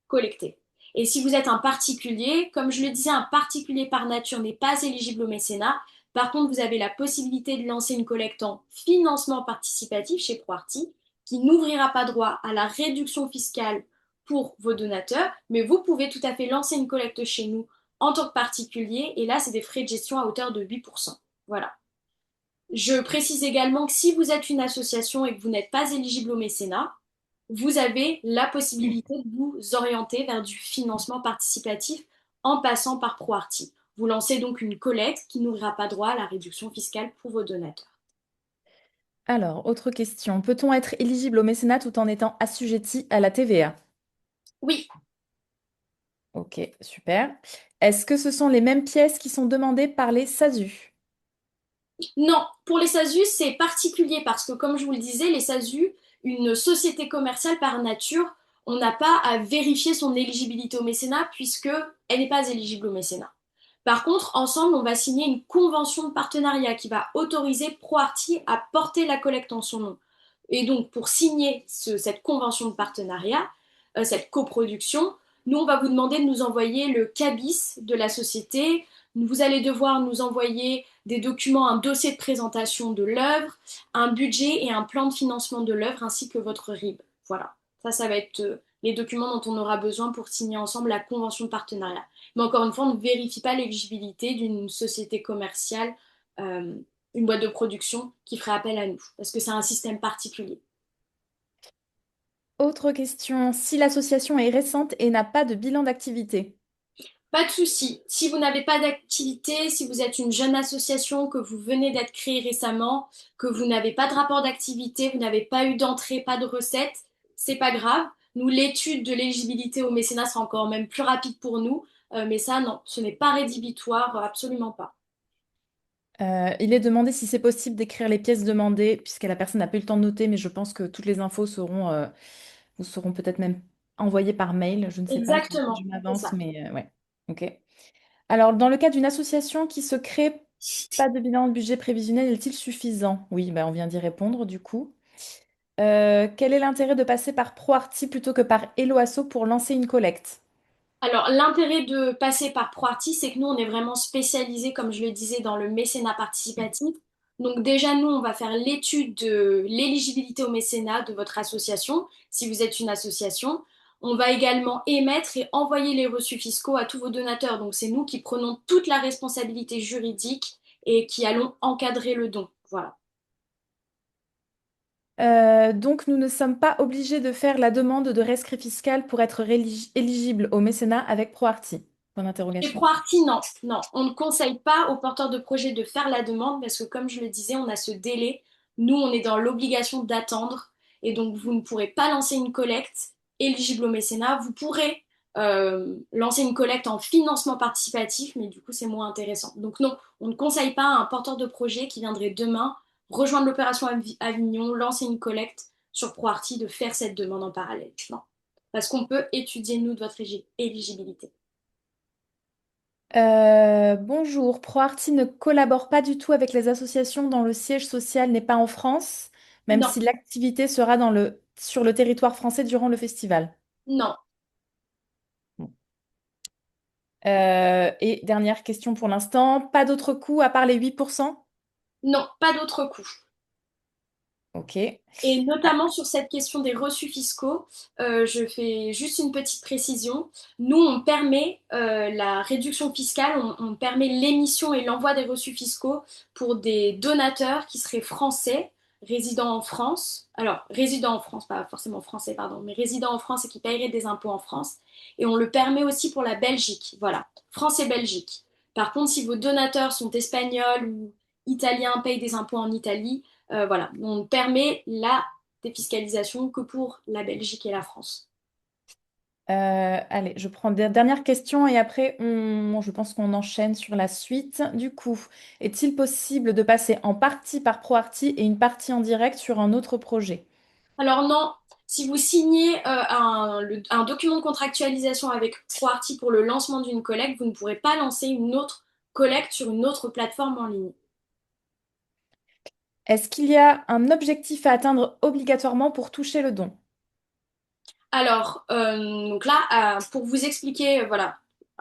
S6: collectée. Et si vous êtes un particulier, comme je le disais, un particulier par nature n'est pas éligible au mécénat. Par contre, vous avez la possibilité de lancer une collecte en financement participatif chez ProArty qui n'ouvrira pas droit à la réduction fiscale pour vos donateurs, mais vous pouvez tout à fait lancer une collecte chez nous en tant que particulier et là, c'est des frais de gestion à hauteur de 8%. Voilà. Je précise également que si vous êtes une association et que vous n'êtes pas éligible au mécénat, vous avez la possibilité de vous orienter vers du financement participatif en passant par ProArty. Vous lancez donc une collecte qui n'ouvrira pas droit à la réduction fiscale pour vos donateurs.
S13: Alors, autre question. Peut-on être éligible au mécénat tout en étant assujetti à la TVA?
S6: Oui.
S13: Ok, super. Est-ce que ce sont les mêmes pièces qui sont demandées par les SASU?
S6: Non, pour les SASU, c'est particulier parce que, comme je vous le disais, les SASU, une société commerciale par nature, on n'a pas à vérifier son éligibilité au mécénat puisque elle n'est pas éligible au mécénat. Par contre, ensemble, on va signer une convention de partenariat qui va autoriser ProArty à porter la collecte en son nom. Et donc, pour signer cette convention de partenariat, cette coproduction, nous, on va vous demander de nous envoyer le CABIS de la société. Vous allez devoir nous envoyer des documents, un dossier de présentation de l'œuvre, un budget et un plan de financement de l'œuvre, ainsi que votre RIB. Voilà. Ça va être les documents dont on aura besoin pour signer ensemble la convention de partenariat. Mais encore une fois, on ne vérifie pas l'éligibilité d'une société commerciale, une boîte de production qui ferait appel à nous, parce que c'est un système particulier.
S13: Autre question. Si l'association est récente et n'a pas de bilan d'activité?
S6: Pas de souci. Si vous n'avez pas d'activité, si vous êtes une jeune association, que vous venez d'être créée récemment, que vous n'avez pas de rapport d'activité, vous n'avez pas eu d'entrée, pas de recette, c'est pas grave. Nous, l'étude de l'éligibilité au mécénat sera encore même plus rapide pour nous. Mais ça, non, ce n'est pas rédhibitoire, absolument pas.
S13: Il est demandé si c'est possible d'écrire les pièces demandées, puisque la personne n'a pas eu le temps de noter, mais je pense que toutes les infos vous seront peut-être même envoyées par mail. Je ne sais pas, je
S6: Exactement, c'est
S13: m'avance,
S6: ça.
S13: mais ouais. Ok. Alors, dans le cas d'une association qui se crée, pas de bilan de budget prévisionnel est-il suffisant? Oui, bah, on vient d'y répondre du coup. Quel est l'intérêt de passer par ProArty plutôt que par Eloasso pour lancer une collecte?
S6: Alors, l'intérêt de passer par ProArty, c'est que nous, on est vraiment spécialisé, comme je le disais, dans le mécénat participatif. Donc déjà, nous, on va faire l'étude de l'éligibilité au mécénat de votre association, si vous êtes une association. On va également émettre et envoyer les reçus fiscaux à tous vos donateurs. Donc c'est nous qui prenons toute la responsabilité juridique et qui allons encadrer le don. Voilà.
S13: Donc, nous ne sommes pas obligés de faire la demande de rescrit fiscal pour être éligible au mécénat avec ProArty. Point
S6: Et
S13: d'interrogation.
S6: ProArty, non, non. On ne conseille pas aux porteurs de projets de faire la demande parce que, comme je le disais, on a ce délai. Nous, on est dans l'obligation d'attendre et donc vous ne pourrez pas lancer une collecte éligible au mécénat. Vous pourrez lancer une collecte en financement participatif, mais du coup, c'est moins intéressant. Donc non, on ne conseille pas à un porteur de projet qui viendrait demain rejoindre l'opération Avignon, lancer une collecte sur ProArty, de faire cette demande en parallèle. Non, parce qu'on peut étudier, nous, de votre éligibilité.
S13: Bonjour, ProArty ne collabore pas du tout avec les associations dont le siège social n'est pas en France, même
S6: Non,
S13: si l'activité sera sur le territoire français durant le festival.
S6: non,
S13: Et dernière question pour l'instant, pas d'autres coûts à part les 8%?
S6: non, pas d'autres coûts.
S13: Ok.
S6: Et notamment sur cette question des reçus fiscaux, je fais juste une petite précision. Nous, on permet la réduction fiscale, on permet l'émission et l'envoi des reçus fiscaux pour des donateurs qui seraient français, résidant en France. Alors, résidant en France, pas forcément français, pardon, mais résidant en France et qui paieraient des impôts en France. Et on le permet aussi pour la Belgique. Voilà, France et Belgique. Par contre, si vos donateurs sont espagnols ou italiens, payent des impôts en Italie, voilà, on permet la défiscalisation que pour la Belgique et la France.
S13: Allez, je prends des dernières questions et après, je pense qu'on enchaîne sur la suite. Du coup, est-il possible de passer en partie par ProArty et une partie en direct sur un autre projet?
S6: Alors non, si vous signez un document de contractualisation avec ProArty pour le lancement d'une collecte, vous ne pourrez pas lancer une autre collecte sur une autre plateforme en ligne.
S13: Est-ce qu'il y a un objectif à atteindre obligatoirement pour toucher le don?
S6: Alors, donc là, pour vous expliquer, voilà,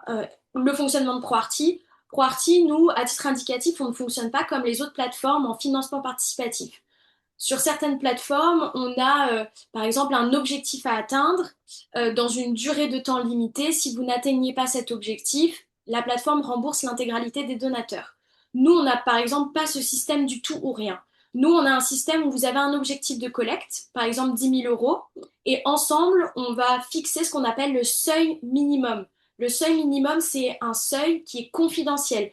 S6: le fonctionnement de ProArty. ProArty, nous, à titre indicatif, on ne fonctionne pas comme les autres plateformes en financement participatif. Sur certaines plateformes, on a par exemple un objectif à atteindre dans une durée de temps limitée. Si vous n'atteignez pas cet objectif, la plateforme rembourse l'intégralité des donateurs. Nous, on n'a par exemple pas ce système du tout ou rien. Nous, on a un système où vous avez un objectif de collecte, par exemple 10 000 euros, et ensemble, on va fixer ce qu'on appelle le seuil minimum. Le seuil minimum, c'est un seuil qui est confidentiel,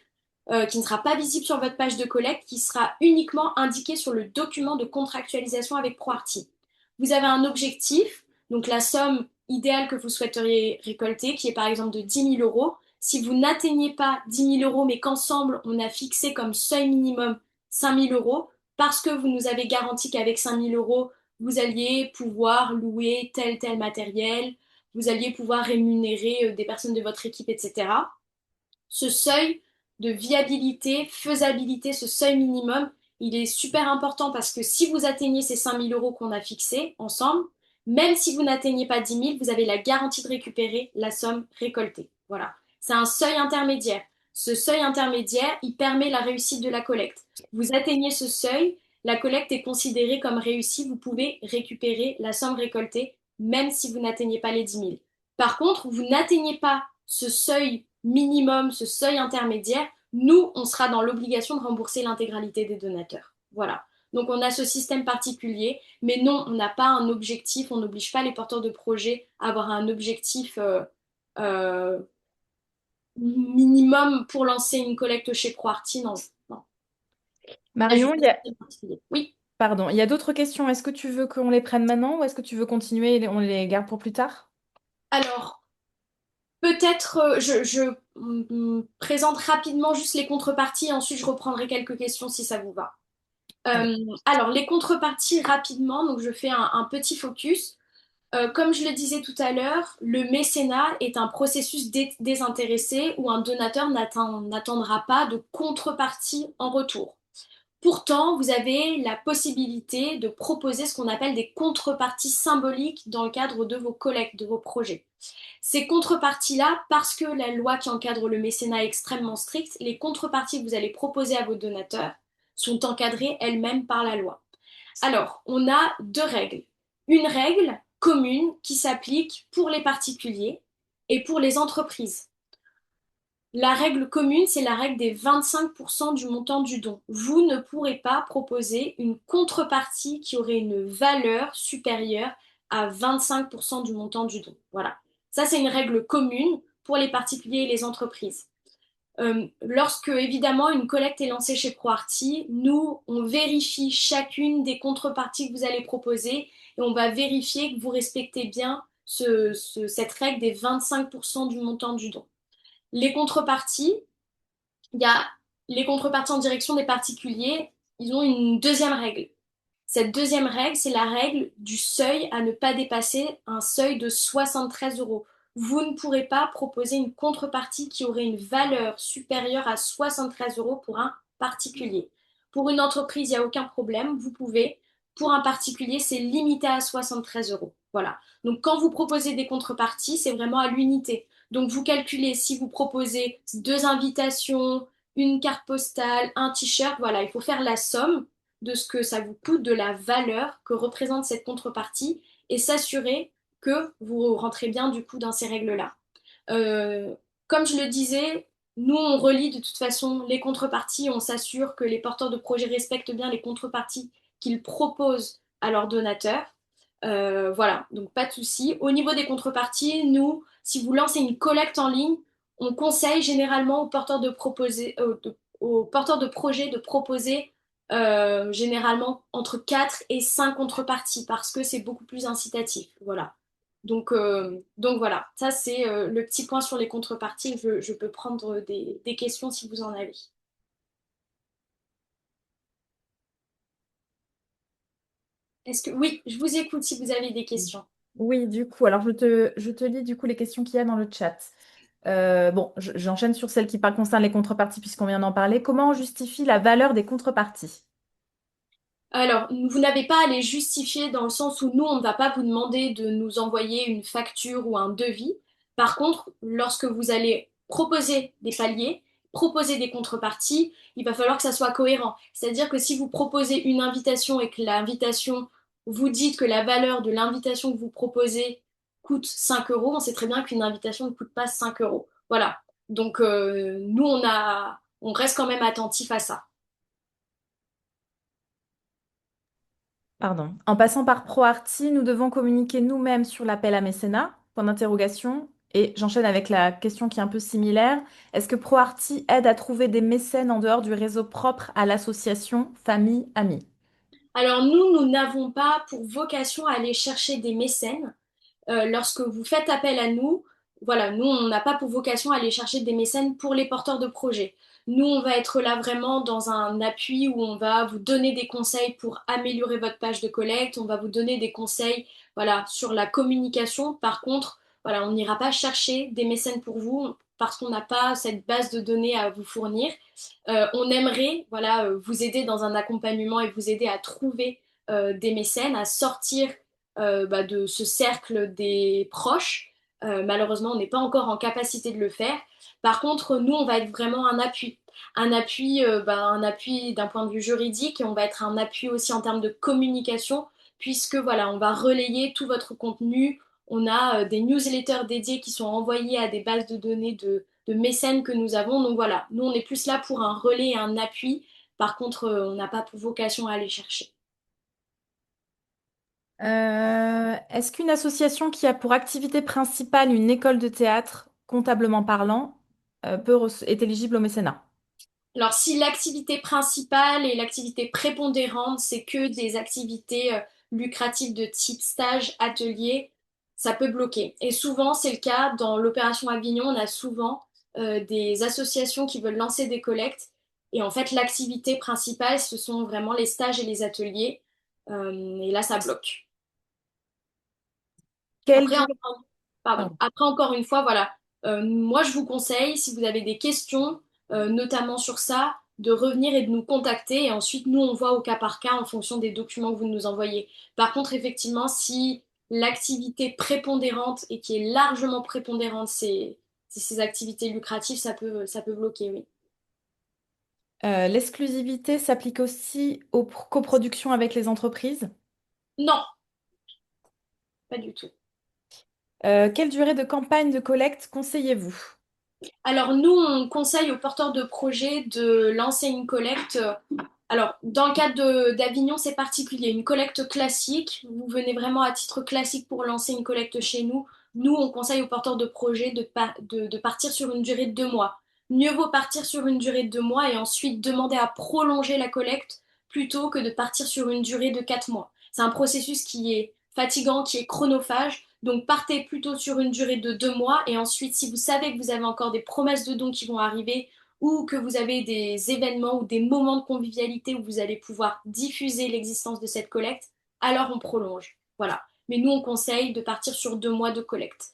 S6: qui ne sera pas visible sur votre page de collecte, qui sera uniquement indiqué sur le document de contractualisation avec ProArty. Vous avez un objectif, donc la somme idéale que vous souhaiteriez récolter, qui est par exemple de 10 000 euros. Si vous n'atteignez pas 10 000 euros, mais qu'ensemble, on a fixé comme seuil minimum 5 000 euros, parce que vous nous avez garanti qu'avec 5 000 euros, vous alliez pouvoir louer tel matériel, vous alliez pouvoir rémunérer des personnes de votre équipe, etc. Ce seuil de viabilité, faisabilité, ce seuil minimum, il est super important parce que si vous atteignez ces 5 000 euros qu'on a fixés ensemble, même si vous n'atteignez pas 10 000, vous avez la garantie de récupérer la somme récoltée. Voilà. C'est un seuil intermédiaire. Ce seuil intermédiaire, il permet la réussite de la collecte. Vous atteignez ce seuil, la collecte est considérée comme réussie, vous pouvez récupérer la somme récoltée même si vous n'atteignez pas les 10 000. Par contre, vous n'atteignez pas ce seuil minimum, ce seuil intermédiaire, nous, on sera dans l'obligation de rembourser l'intégralité des donateurs. Voilà. Donc on a ce système particulier, mais non, on n'a pas un objectif, on n'oblige pas les porteurs de projets à avoir un objectif euh, minimum pour lancer une collecte chez ProArty, non. Non. On a juste
S13: Marion,
S6: un système particulier. Oui.
S13: pardon, il y a d'autres questions. Est-ce que tu veux qu'on les prenne maintenant ou est-ce que tu veux continuer et on les garde pour plus tard?
S6: Alors, peut-être présente rapidement juste les contreparties et ensuite je reprendrai quelques questions si ça vous va.
S13: Allez.
S6: Alors, les contreparties rapidement, donc je fais un petit focus. Comme je le disais tout à l'heure, le mécénat est un processus désintéressé où un donateur n'attendra pas de contrepartie en retour. Pourtant, vous avez la possibilité de proposer ce qu'on appelle des contreparties symboliques dans le cadre de vos collectes, de vos projets. Ces contreparties-là, parce que la loi qui encadre le mécénat est extrêmement stricte, les contreparties que vous allez proposer à vos donateurs sont encadrées elles-mêmes par la loi. Alors, on a deux règles. Une règle commune qui s'applique pour les particuliers et pour les entreprises. La règle commune, c'est la règle des 25% du montant du don. Vous ne pourrez pas proposer une contrepartie qui aurait une valeur supérieure à 25% du montant du don. Voilà. Ça, c'est une règle commune pour les particuliers et les entreprises. Lorsque, évidemment, une collecte est lancée chez ProArty, nous, on vérifie chacune des contreparties que vous allez proposer et on va vérifier que vous respectez bien cette règle des 25% du montant du don. Les contreparties, il y a les contreparties en direction des particuliers, ils ont une deuxième règle. Cette deuxième règle, c'est la règle du seuil à ne pas dépasser, un seuil de 73 euros. Vous ne pourrez pas proposer une contrepartie qui aurait une valeur supérieure à 73 euros pour un particulier. Pour une entreprise, il n'y a aucun problème, vous pouvez. Pour un particulier, c'est limité à 73 euros. Voilà. Donc quand vous proposez des contreparties, c'est vraiment à l'unité. Donc vous calculez si vous proposez 2 invitations, une carte postale, un t-shirt, voilà, il faut faire la somme de ce que ça vous coûte, de la valeur que représente cette contrepartie et s'assurer que vous rentrez bien du coup dans ces règles-là. Euh, Comme je le disais, nous on relie de toute façon les contreparties, on s'assure que les porteurs de projets respectent bien les contreparties qu'ils proposent à leurs donateurs. Voilà, donc pas de souci. Au niveau des contreparties, nous, si vous lancez une collecte en ligne, on conseille généralement aux porteurs de projets de proposer généralement entre 4 et 5 contreparties parce que c'est beaucoup plus incitatif. Voilà. Donc voilà, ça c'est le petit point sur les contreparties. Je peux prendre des questions si vous en avez. Est-ce que oui, je vous écoute si vous avez des questions.
S13: Oui, du coup, alors je te lis du coup les questions qu'il y a dans le chat. Bon, j'enchaîne sur celles qui concernent les contreparties puisqu'on vient d'en parler. Comment on justifie la valeur des contreparties?
S6: Alors, vous n'avez pas à les justifier dans le sens où nous, on ne va pas vous demander de nous envoyer une facture ou un devis. Par contre, lorsque vous allez proposer des paliers, proposer des contreparties, il va falloir que ça soit cohérent. C'est-à-dire que si vous proposez une invitation et que l'invitation, vous dites que la valeur de l'invitation que vous proposez coûte 5 euros, on sait très bien qu'une invitation ne coûte pas 5 euros. Voilà. Donc, nous, on reste quand même attentif à ça.
S13: Pardon. En passant par ProArty, nous devons communiquer nous-mêmes sur l'appel à mécénat? Point d'interrogation. Et j'enchaîne avec la question qui est un peu similaire. Est-ce que ProArty aide à trouver des mécènes en dehors du réseau propre à l'association Famille Amis?
S6: Alors nous n'avons pas pour vocation à aller chercher des mécènes. Lorsque vous faites appel à nous, voilà, nous, on n'a pas pour vocation à aller chercher des mécènes pour les porteurs de projets. Nous, on va être là vraiment dans un appui où on va vous donner des conseils pour améliorer votre page de collecte, on va vous donner des conseils, voilà, sur la communication. Par contre, voilà, on n'ira pas chercher des mécènes pour vous parce qu'on n'a pas cette base de données à vous fournir. On aimerait, voilà, vous aider dans un accompagnement et vous aider à trouver des mécènes, à sortir de ce cercle des proches. Malheureusement, on n'est pas encore en capacité de le faire. Par contre, nous, on va être vraiment un appui d'un point de vue juridique et on va être un appui aussi en termes de communication, puisque voilà, on va relayer tout votre contenu. On a des newsletters dédiés qui sont envoyés à des bases de données de mécènes que nous avons. Donc voilà, nous, on est plus là pour un relais et un appui. Par contre, on n'a pas pour vocation à aller chercher.
S13: Est-ce qu'une association qui a pour activité principale une école de théâtre, comptablement parlant, est éligible au mécénat?
S6: Alors, si l'activité principale et l'activité prépondérante, c'est que des activités lucratives de type stage, atelier, ça peut bloquer. Et souvent, c'est le cas dans l'opération Avignon, on a souvent des associations qui veulent lancer des collectes. Et en fait, l'activité principale, ce sont vraiment les stages et les ateliers. Et là, ça bloque.
S13: Quelle
S6: Après,
S13: durée...
S6: pardon.
S13: Pardon.
S6: Après, encore une fois, voilà. Moi, je vous conseille, si vous avez des questions, notamment sur ça, de revenir et de nous contacter. Et ensuite, nous, on voit au cas par cas en fonction des documents que vous nous envoyez. Par contre, effectivement, si l'activité prépondérante et qui est largement prépondérante, c'est ces activités lucratives, ça peut bloquer, oui.
S13: L'exclusivité s'applique aussi aux coproductions avec les entreprises?
S6: Non, pas du tout.
S13: Quelle durée de campagne de collecte conseillez-vous?
S6: Alors nous, on conseille aux porteurs de projets de lancer une collecte. Alors, dans le cadre d'Avignon, c'est particulier. Une collecte classique, vous venez vraiment à titre classique pour lancer une collecte chez nous. Nous, on conseille aux porteurs de projets de partir sur une durée de 2 mois. Mieux vaut partir sur une durée de 2 mois et ensuite demander à prolonger la collecte plutôt que de partir sur une durée de 4 mois. C'est un processus qui est fatigant, qui est chronophage. Donc partez plutôt sur une durée de 2 mois et ensuite, si vous savez que vous avez encore des promesses de dons qui vont arriver ou que vous avez des événements ou des moments de convivialité où vous allez pouvoir diffuser l'existence de cette collecte, alors on prolonge. Voilà. Mais nous, on conseille de partir sur 2 mois de collecte.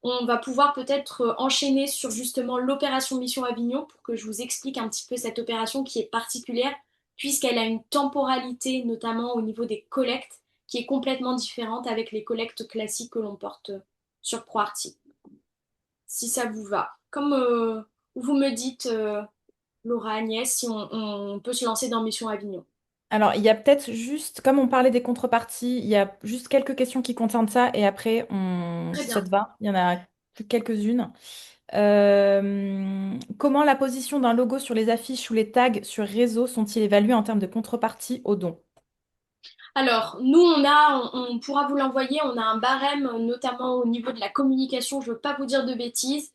S6: On va pouvoir peut-être enchaîner sur justement l'opération Mission Avignon pour que je vous explique un petit peu cette opération qui est particulière puisqu'elle a une temporalité, notamment au niveau des collectes, qui est complètement différente avec les collectes classiques que l'on porte sur ProArty. Si ça vous va. Comme vous me dites, Laura, Agnès, si on peut se lancer dans Mission Avignon.
S13: Alors, il y a peut-être juste, comme on parlait des contreparties, il y a juste quelques questions qui concernent ça et après,
S6: Très
S13: si ça
S6: bien.
S13: te va, il y en a que quelques-unes. Comment la position d'un logo sur les affiches ou les tags sur réseau sont-ils évalués en termes de contrepartie aux dons?
S6: Alors, nous, on pourra vous l'envoyer, on a un barème, notamment au niveau de la communication, je ne veux pas vous dire de bêtises.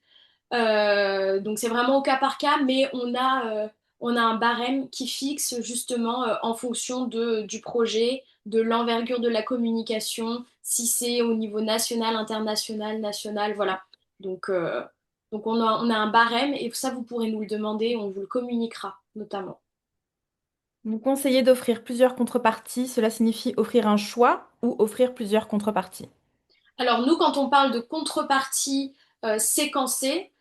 S6: Donc c'est vraiment au cas par cas, mais on a un barème qui fixe justement en fonction du projet, de l'envergure de la communication, si c'est au niveau national, international, national, voilà. Donc, euh, donc on a un barème et ça vous pourrez nous le demander, on vous le communiquera notamment.
S13: Vous conseillez d'offrir plusieurs contreparties. Cela signifie offrir un choix ou offrir plusieurs contreparties.
S6: Alors nous, quand on parle de contrepartie séquencée,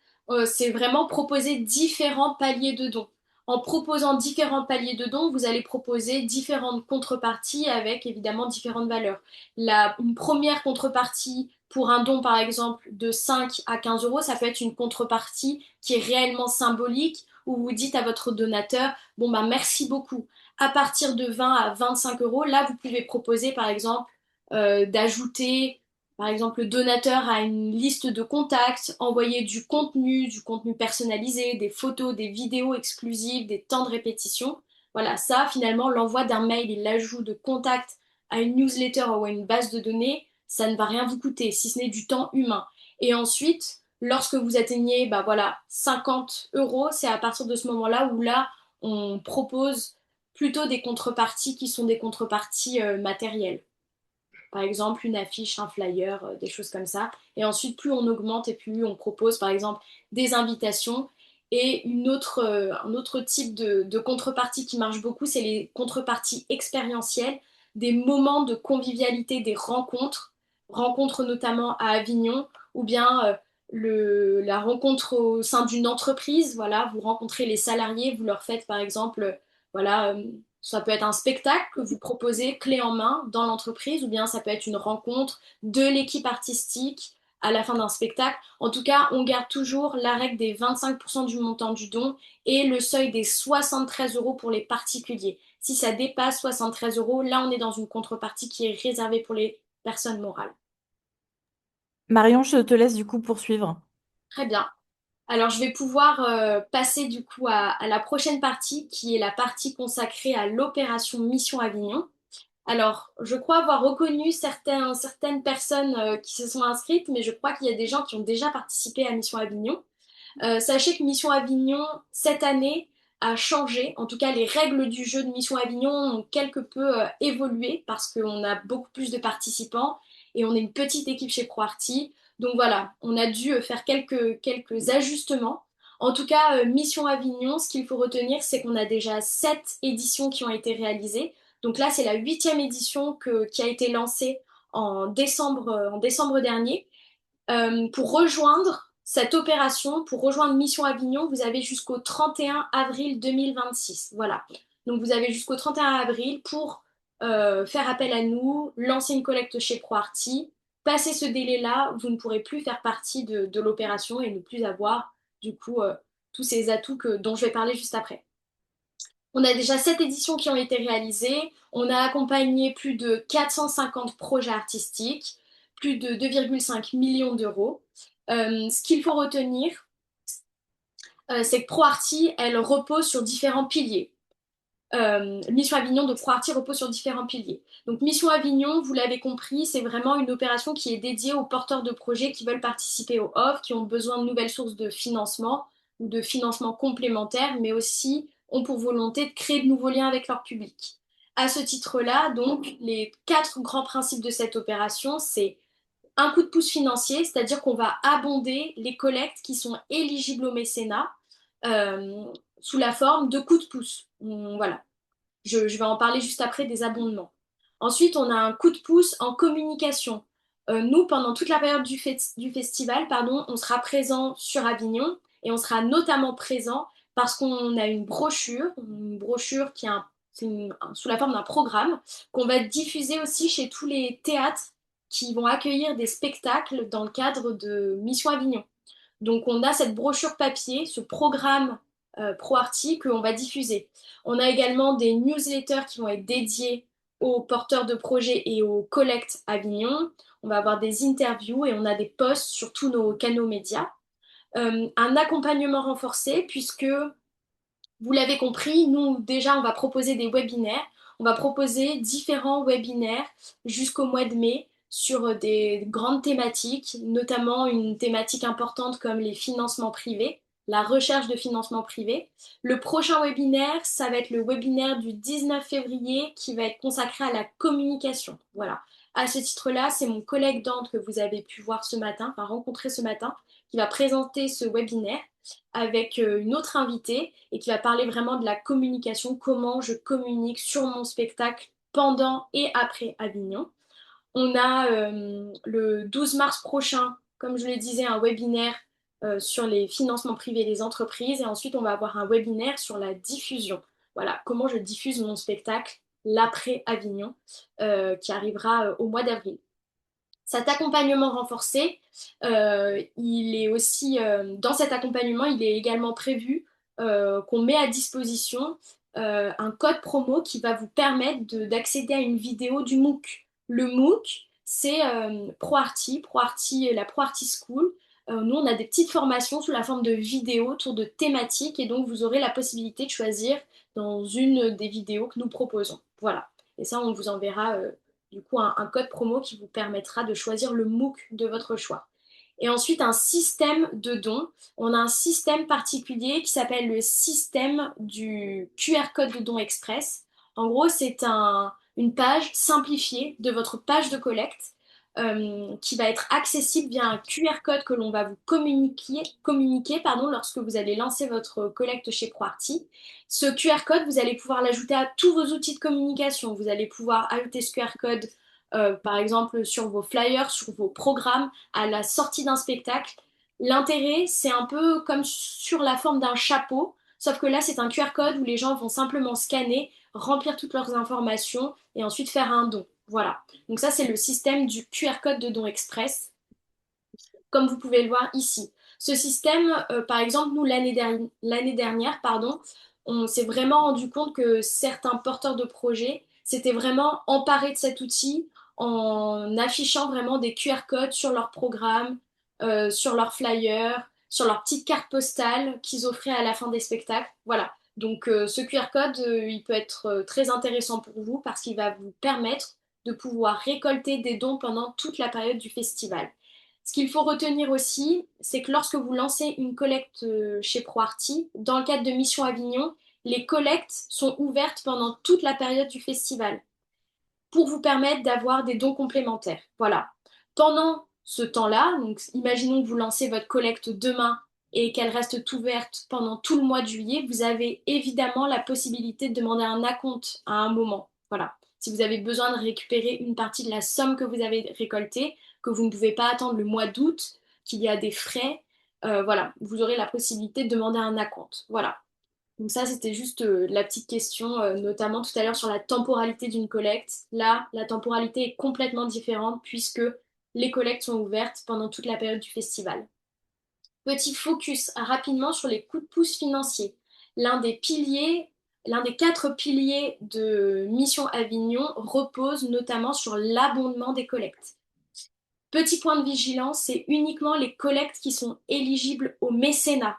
S6: c'est vraiment proposer différents paliers de dons. En proposant différents paliers de dons, vous allez proposer différentes contreparties avec évidemment différentes valeurs. Une première contrepartie pour un don, par exemple, de 5 à 15 euros, ça peut être une contrepartie qui est réellement symbolique, où vous dites à votre donateur, bon ben merci beaucoup. À partir de 20 à 25 euros, là, vous pouvez proposer, par exemple, d'ajouter par exemple, le donateur a une liste de contacts, envoyer du contenu personnalisé, des photos, des vidéos exclusives, des temps de répétition. Voilà, ça, finalement, l'envoi d'un mail et l'ajout de contacts à une newsletter ou à une base de données, ça ne va rien vous coûter, si ce n'est du temps humain. Et ensuite, lorsque vous atteignez, bah voilà, 50 euros, c'est à partir de ce moment-là où là, on propose plutôt des contreparties qui sont des contreparties matérielles. Par exemple, une affiche, un flyer, des choses comme ça. Et ensuite, plus on augmente et plus on propose, par exemple, des invitations. Et un autre type de contrepartie qui marche beaucoup, c'est les contreparties expérientielles, des moments de convivialité, des rencontres, rencontres notamment à Avignon, ou bien la rencontre au sein d'une entreprise. Voilà, vous rencontrez les salariés, vous leur faites par exemple, voilà, ça peut être un spectacle que vous proposez clé en main dans l'entreprise, ou bien ça peut être une rencontre de l'équipe artistique à la fin d'un spectacle. En tout cas, on garde toujours la règle des 25% du montant du don et le seuil des 73 euros pour les particuliers. Si ça dépasse 73 euros, là, on est dans une contrepartie qui est réservée pour les personnes morales.
S13: Marion, je te laisse du coup poursuivre.
S6: Très bien. Alors, je vais pouvoir passer du coup à la prochaine partie, qui est la partie consacrée à l'opération Mission Avignon. Alors, je crois avoir reconnu certaines personnes qui se sont inscrites, mais je crois qu'il y a des gens qui ont déjà participé à Mission Avignon. Sachez que Mission Avignon, cette année, a changé. En tout cas, les règles du jeu de Mission Avignon ont quelque peu évolué parce qu'on a beaucoup plus de participants et on est une petite équipe chez ProArty. Donc voilà, on a dû faire quelques ajustements. En tout cas, Mission Avignon, ce qu'il faut retenir, c'est qu'on a déjà 7 éditions qui ont été réalisées. Donc là, c'est la 8e édition qui a été lancée en décembre dernier. Pour rejoindre cette opération, pour rejoindre Mission Avignon, vous avez jusqu'au 31 avril 2026. Voilà. Donc vous avez jusqu'au 31 avril pour faire appel à nous, lancer une collecte chez ProArty. Passer ce délai-là, vous ne pourrez plus faire partie de l'opération et ne plus avoir du coup tous ces atouts dont je vais parler juste après. On a déjà 7 éditions qui ont été réalisées. On a accompagné plus de 450 projets artistiques, plus de 2,5 millions d'euros. Ce qu'il faut retenir, c'est que ProArty, elle repose sur différents piliers. Mission Avignon de ProArty repose sur différents piliers. Donc Mission Avignon, vous l'avez compris, c'est vraiment une opération qui est dédiée aux porteurs de projets qui veulent participer au OFF, qui ont besoin de nouvelles sources de financement ou de financement complémentaire, mais aussi ont pour volonté de créer de nouveaux liens avec leur public. À ce titre-là, donc, les 4 grands principes de cette opération, c'est un coup de pouce financier, c'est-à-dire qu'on va abonder les collectes qui sont éligibles au mécénat euh, sous la forme de coups de pouce. Voilà. Je vais en parler juste après des abondements. Ensuite, on a un coup de pouce en communication. Nous, pendant toute la période du festival, pardon, on sera présent sur Avignon et on sera notamment présent parce qu'on a une brochure qui est sous la forme d'un programme qu'on va diffuser aussi chez tous les théâtres qui vont accueillir des spectacles dans le cadre de Mission Avignon. Donc on a cette brochure papier, ce programme ProArti qu'on va diffuser. On a également des newsletters qui vont être dédiés aux porteurs de projets et aux collectes Avignon. On va avoir des interviews et on a des posts sur tous nos canaux médias. Un accompagnement renforcé puisque, vous l'avez compris, nous déjà on va proposer des webinaires. On va proposer différents webinaires jusqu'au mois de mai sur des grandes thématiques, notamment une thématique importante comme les financements privés, la recherche de financement privé. Le prochain webinaire, ça va être le webinaire du 19 février qui va être consacré à la communication. Voilà. À ce titre-là, c'est mon collègue Dante que vous avez pu voir ce matin, enfin rencontrer ce matin, qui va présenter ce webinaire avec une autre invitée et qui va parler vraiment de la communication, comment je communique sur mon spectacle pendant et après Avignon. On a le 12 mars prochain, comme je le disais, un webinaire sur les financements privés des entreprises et ensuite on va avoir un webinaire sur la diffusion. Voilà, comment je diffuse mon spectacle l'après Avignon qui arrivera au mois d'avril. Cet accompagnement renforcé, il est aussi, dans cet accompagnement, il est également prévu qu'on met à disposition un code promo qui va vous permettre d'accéder à une vidéo du MOOC. Le MOOC, c'est ProArti, la ProArti School. Nous, on a des petites formations sous la forme de vidéos autour de thématiques et donc vous aurez la possibilité de choisir dans une des vidéos que nous proposons. Voilà. Et ça, on vous enverra du coup un code promo qui vous permettra de choisir le MOOC de votre choix. Et ensuite, un système de dons. On a un système particulier qui s'appelle le système du QR code de don express. En gros, c'est une page simplifiée de votre page de collecte qui va être accessible via un QR code que l'on va vous communiquer lorsque vous allez lancer votre collecte chez ProArti. Ce QR code, vous allez pouvoir l'ajouter à tous vos outils de communication. Vous allez pouvoir ajouter ce QR code, par exemple, sur vos flyers, sur vos programmes, à la sortie d'un spectacle. L'intérêt, c'est un peu comme sur la forme d'un chapeau, sauf que là, c'est un QR code où les gens vont simplement scanner, remplir toutes leurs informations et ensuite faire un don. Voilà. Donc ça, c'est le système du QR code de don express, comme vous pouvez le voir ici. Ce système, par exemple, nous, l'année dernière, pardon, on s'est vraiment rendu compte que certains porteurs de projets s'étaient vraiment emparés de cet outil en affichant vraiment des QR codes sur leur programme, sur leurs flyers, sur leurs petites cartes postales qu'ils offraient à la fin des spectacles. Voilà. Donc ce QR code, il peut être très intéressant pour vous parce qu'il va vous permettre de pouvoir récolter des dons pendant toute la période du festival. Ce qu'il faut retenir aussi, c'est que lorsque vous lancez une collecte chez ProArti, dans le cadre de Mission Avignon, les collectes sont ouvertes pendant toute la période du festival pour vous permettre d'avoir des dons complémentaires. Voilà. Pendant ce temps-là, donc imaginons que vous lancez votre collecte demain et qu'elle reste ouverte pendant tout le mois de juillet, vous avez évidemment la possibilité de demander un acompte à un moment. Voilà. Si vous avez besoin de récupérer une partie de la somme que vous avez récoltée, que vous ne pouvez pas attendre le mois d'août, qu'il y a des frais, voilà, vous aurez la possibilité de demander un acompte. Voilà. Donc ça, c'était juste la petite question, notamment tout à l'heure sur la temporalité d'une collecte. Là, la temporalité est complètement différente puisque les collectes sont ouvertes pendant toute la période du festival. Petit focus rapidement sur les coups de pouce financiers. L'un des piliers, l'un des 4 piliers de Mission Avignon repose notamment sur l'abondement des collectes. Petit point de vigilance, c'est uniquement les collectes qui sont éligibles au mécénat.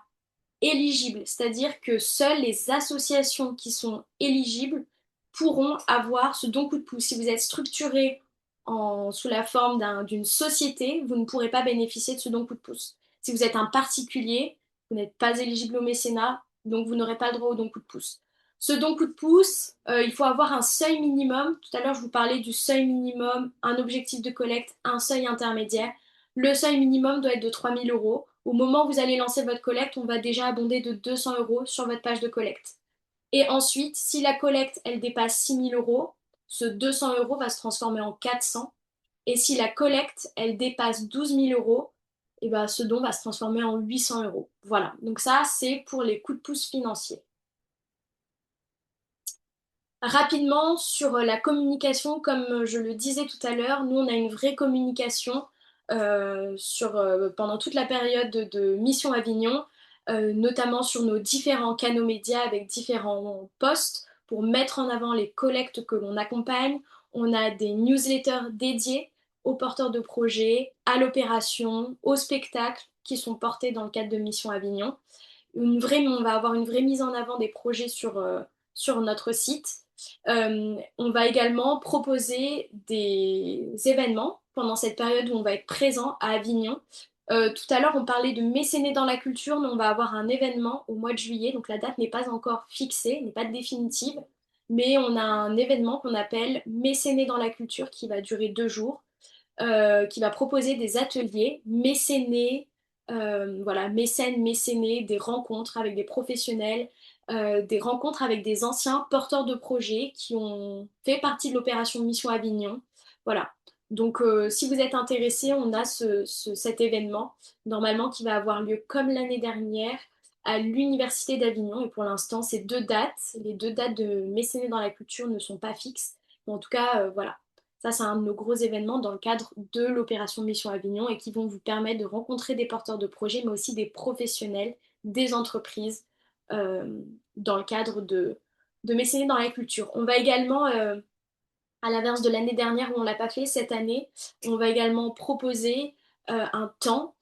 S6: Éligibles, c'est-à-dire que seules les associations qui sont éligibles pourront avoir ce don coup de pouce. Si vous êtes structuré sous la forme d'une société, vous ne pourrez pas bénéficier de ce don coup de pouce. Si vous êtes un particulier, vous n'êtes pas éligible au mécénat, donc vous n'aurez pas le droit au don coup de pouce. Ce don coup de pouce, il faut avoir un seuil minimum. Tout à l'heure, je vous parlais du seuil minimum, un objectif de collecte, un seuil intermédiaire. Le seuil minimum doit être de 3 000 euros. Au moment où vous allez lancer votre collecte, on va déjà abonder de 200 euros sur votre page de collecte. Et ensuite, si la collecte, elle dépasse 6 000 euros, ce 200 euros va se transformer en 400. Et si la collecte, elle dépasse 12 000 euros, et ben, ce don va se transformer en 800 euros. Voilà. Donc ça, c'est pour les coups de pouce financiers. Rapidement, sur la communication, comme je le disais tout à l'heure, nous, on a une vraie communication pendant toute la période de Mission Avignon, notamment sur nos différents canaux médias avec différents posts pour mettre en avant les collectes que l'on accompagne. On a des newsletters dédiés aux porteurs de projets, à l'opération, aux spectacles qui sont portés dans le cadre de Mission Avignon. On va avoir une vraie mise en avant des projets sur notre site. On va également proposer des événements pendant cette période où on va être présent à Avignon. Tout à l'heure, on parlait de mécéner dans la culture. Nous, on va avoir un événement au mois de juillet, donc la date n'est pas encore fixée, n'est pas définitive, mais on a un événement qu'on appelle Mécéner dans la culture qui va durer 2 jours, qui va proposer des ateliers mécénés, voilà, mécènes, mécénés, des rencontres avec des professionnels, des rencontres avec des anciens porteurs de projets qui ont fait partie de l'opération Mission Avignon. Voilà. Donc, si vous êtes intéressé, on a cet événement, normalement, qui va avoir lieu comme l'année dernière à l'Université d'Avignon. Et pour l'instant, les 2 dates de mécénat dans la culture ne sont pas fixes. Mais en tout cas, voilà. Ça, c'est un de nos gros événements dans le cadre de l'opération Mission Avignon et qui vont vous permettre de rencontrer des porteurs de projets, mais aussi des professionnels, des entreprises euh, dans le cadre de mécénat dans la culture. On va également, à l'inverse de l'année dernière où on ne l'a pas fait, cette année, on va également proposer un temps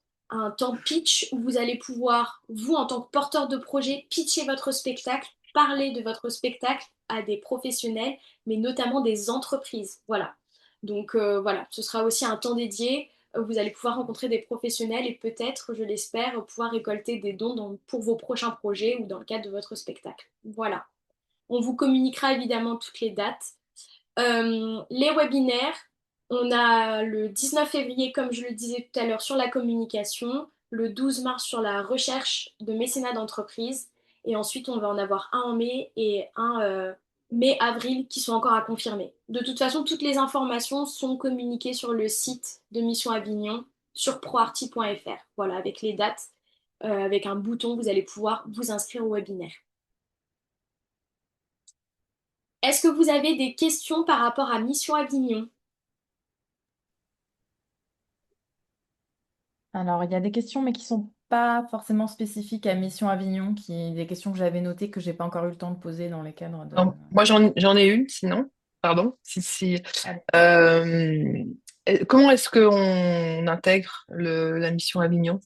S6: pitch où vous allez pouvoir, vous en tant que porteur de projet, pitcher votre spectacle, parler de votre spectacle à des professionnels, mais notamment des entreprises. Voilà. Donc voilà, ce sera aussi un temps dédié. Vous allez pouvoir rencontrer des professionnels et peut-être, je l'espère, pouvoir récolter des dons pour vos prochains projets ou dans le cadre de votre spectacle. Voilà. On vous communiquera évidemment toutes les dates. Les webinaires, on a le 19 février, comme je le disais tout à l'heure, sur la communication, le 12 mars sur la recherche de mécénat d'entreprise, et ensuite on va en avoir un en mai et un mai-avril qui sont encore à confirmer. De toute façon, toutes les informations sont communiquées sur le site de Mission Avignon, sur proarty.fr, voilà, avec les dates, avec un bouton, vous allez pouvoir vous inscrire au webinaire. Est-ce que vous avez des questions par rapport à Mission Avignon?
S13: Alors, il y a des questions, mais qui sont pas forcément spécifiques à Mission Avignon, des questions que j'avais notées que j'ai pas encore eu le temps de poser dans les cadres de.
S12: Non, moi, j'en ai une, sinon. Pardon. Si.
S13: Allez.
S12: Comment est-ce qu'on intègre la mission Avignon?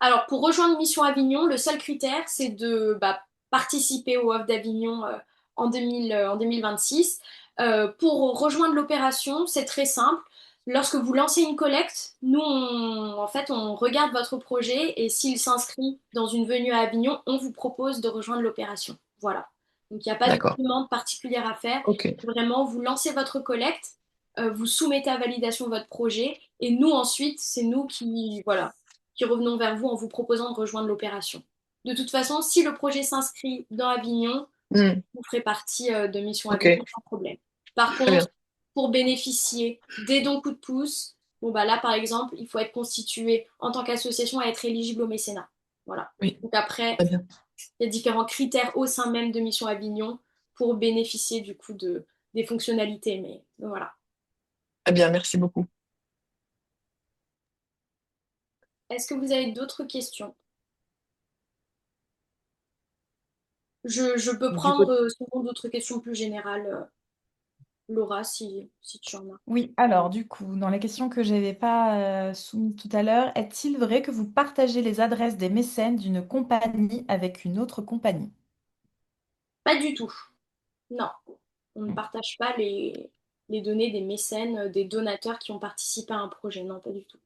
S6: Alors, pour rejoindre Mission Avignon, le seul critère, c'est de participer au Off d'Avignon en 2026. Pour rejoindre l'opération, c'est très simple. Lorsque vous lancez une collecte, nous, en fait, on regarde votre projet et s'il s'inscrit dans une venue à Avignon, on vous propose de rejoindre l'opération. Voilà. Donc, il n'y a pas de
S12: D'accord.
S6: demande particulière à faire.
S12: Ok.
S6: Vraiment, vous lancez votre collecte, vous soumettez à validation votre projet et nous, ensuite, c'est nous voilà, qui revenons vers vous en vous proposant de rejoindre l'opération. De toute façon, si le projet s'inscrit dans Avignon,
S12: Hmm.
S6: vous ferez partie de Mission
S12: Ok.
S6: Avignon sans problème. Par
S12: Très bien.
S6: contre, pour bénéficier des dons coup de pouce, bon bah là par exemple, il faut être constitué en tant qu'association à être éligible au mécénat. Voilà.
S12: Oui.
S6: Donc après,
S12: Très bien.
S6: il y a différents critères au sein même de Mission Avignon pour bénéficier du coup des fonctionnalités. Mais voilà.
S12: Très bien, merci beaucoup.
S6: Est-ce que vous avez d'autres questions? Je peux
S9: Du
S6: prendre
S9: côté-
S6: sinon d'autres questions plus générales, Laura, si tu en as.
S13: Oui, alors du coup, dans les questions que je n'avais pas soumises tout à l'heure, est-il vrai que vous partagez les adresses des mécènes d'une compagnie avec une autre compagnie?
S6: Pas du tout. Non, on ne partage pas les données des mécènes, des donateurs qui ont participé à un projet. Non, pas du tout.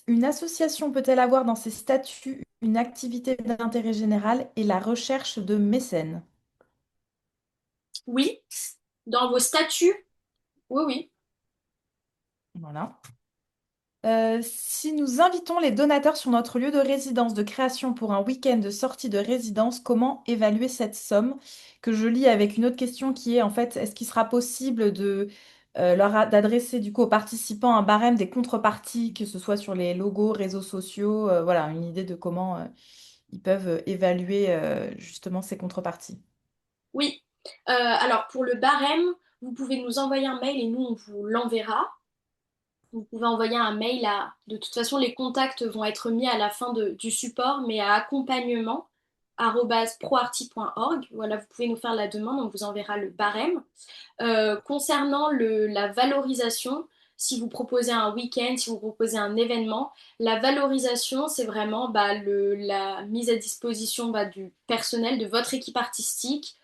S13: Une association peut-elle avoir dans ses statuts une activité d'intérêt général et la recherche de mécènes?
S6: Oui, dans vos statuts, oui, oui.
S13: Voilà. Si nous invitons les donateurs sur notre lieu de résidence de création pour un week-end de sortie de résidence, comment évaluer cette somme? Que je lis avec une autre question qui est en fait, est-ce qu'il sera possible d'adresser du coup aux participants un barème des contreparties, que ce soit sur les logos, réseaux sociaux, voilà, une idée de comment ils peuvent évaluer justement ces contreparties.
S6: Oui. Alors, pour le barème, vous pouvez nous envoyer un mail et nous, on vous l'enverra. Vous pouvez envoyer un mail à... De toute façon, les contacts vont être mis à la fin du support, mais à accompagnement@proarty.org. Voilà, vous pouvez nous faire la demande, on vous enverra le barème. Concernant la valorisation, si vous proposez un week-end, si vous proposez un événement, la valorisation, c'est vraiment la mise à disposition du personnel, de votre équipe artistique,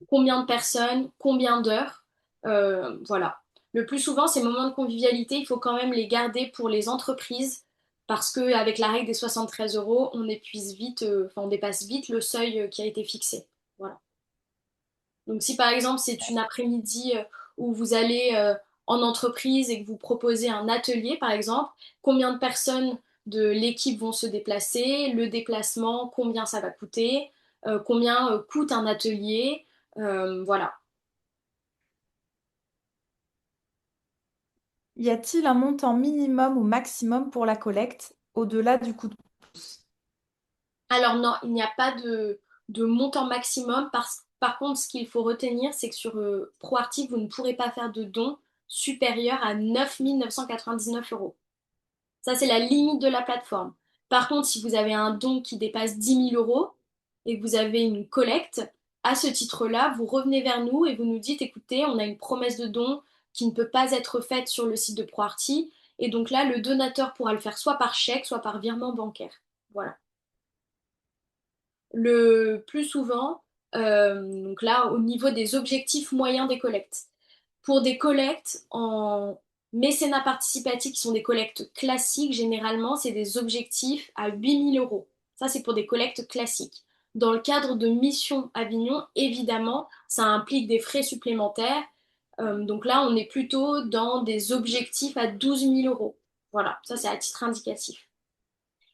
S6: combien de personnes, combien d'heures, voilà. Le plus souvent, ces moments de convivialité, il faut quand même les garder pour les entreprises parce qu'avec la règle des 73 euros, on épuise vite, on dépasse vite le seuil qui a été fixé. Voilà. Donc si par exemple c'est une après-midi où vous allez en entreprise et que vous proposez un atelier par exemple, combien de personnes de l'équipe vont se déplacer, le déplacement, combien ça va coûter, combien coûte un atelier, voilà.
S13: Y a-t-il un montant minimum ou maximum pour la collecte au-delà du coût de pouce?
S6: Alors non, il n'y a pas de montant maximum. Par contre, ce qu'il faut retenir, c'est que sur ProArty, vous ne pourrez pas faire de dons supérieurs à 9 999 euros. Ça, c'est la limite de la plateforme. Par contre, si vous avez un don qui dépasse 10 000 euros et que vous avez une collecte, à ce titre-là, vous revenez vers nous et vous nous dites, écoutez, on a une promesse de don qui ne peut pas être faite sur le site de ProArty. Et donc là, le donateur pourra le faire soit par chèque, soit par virement bancaire. Voilà. Le plus souvent, donc là, au niveau des objectifs moyens des collectes. Pour des collectes en mécénat participatif, qui sont des collectes classiques, généralement, c'est des objectifs à 8 000 euros. Ça, c'est pour des collectes classiques. Dans le cadre de Mission Avignon, évidemment, ça implique des frais supplémentaires. Donc là, on est plutôt dans des objectifs à 12 000 euros. Voilà, ça, c'est à titre indicatif.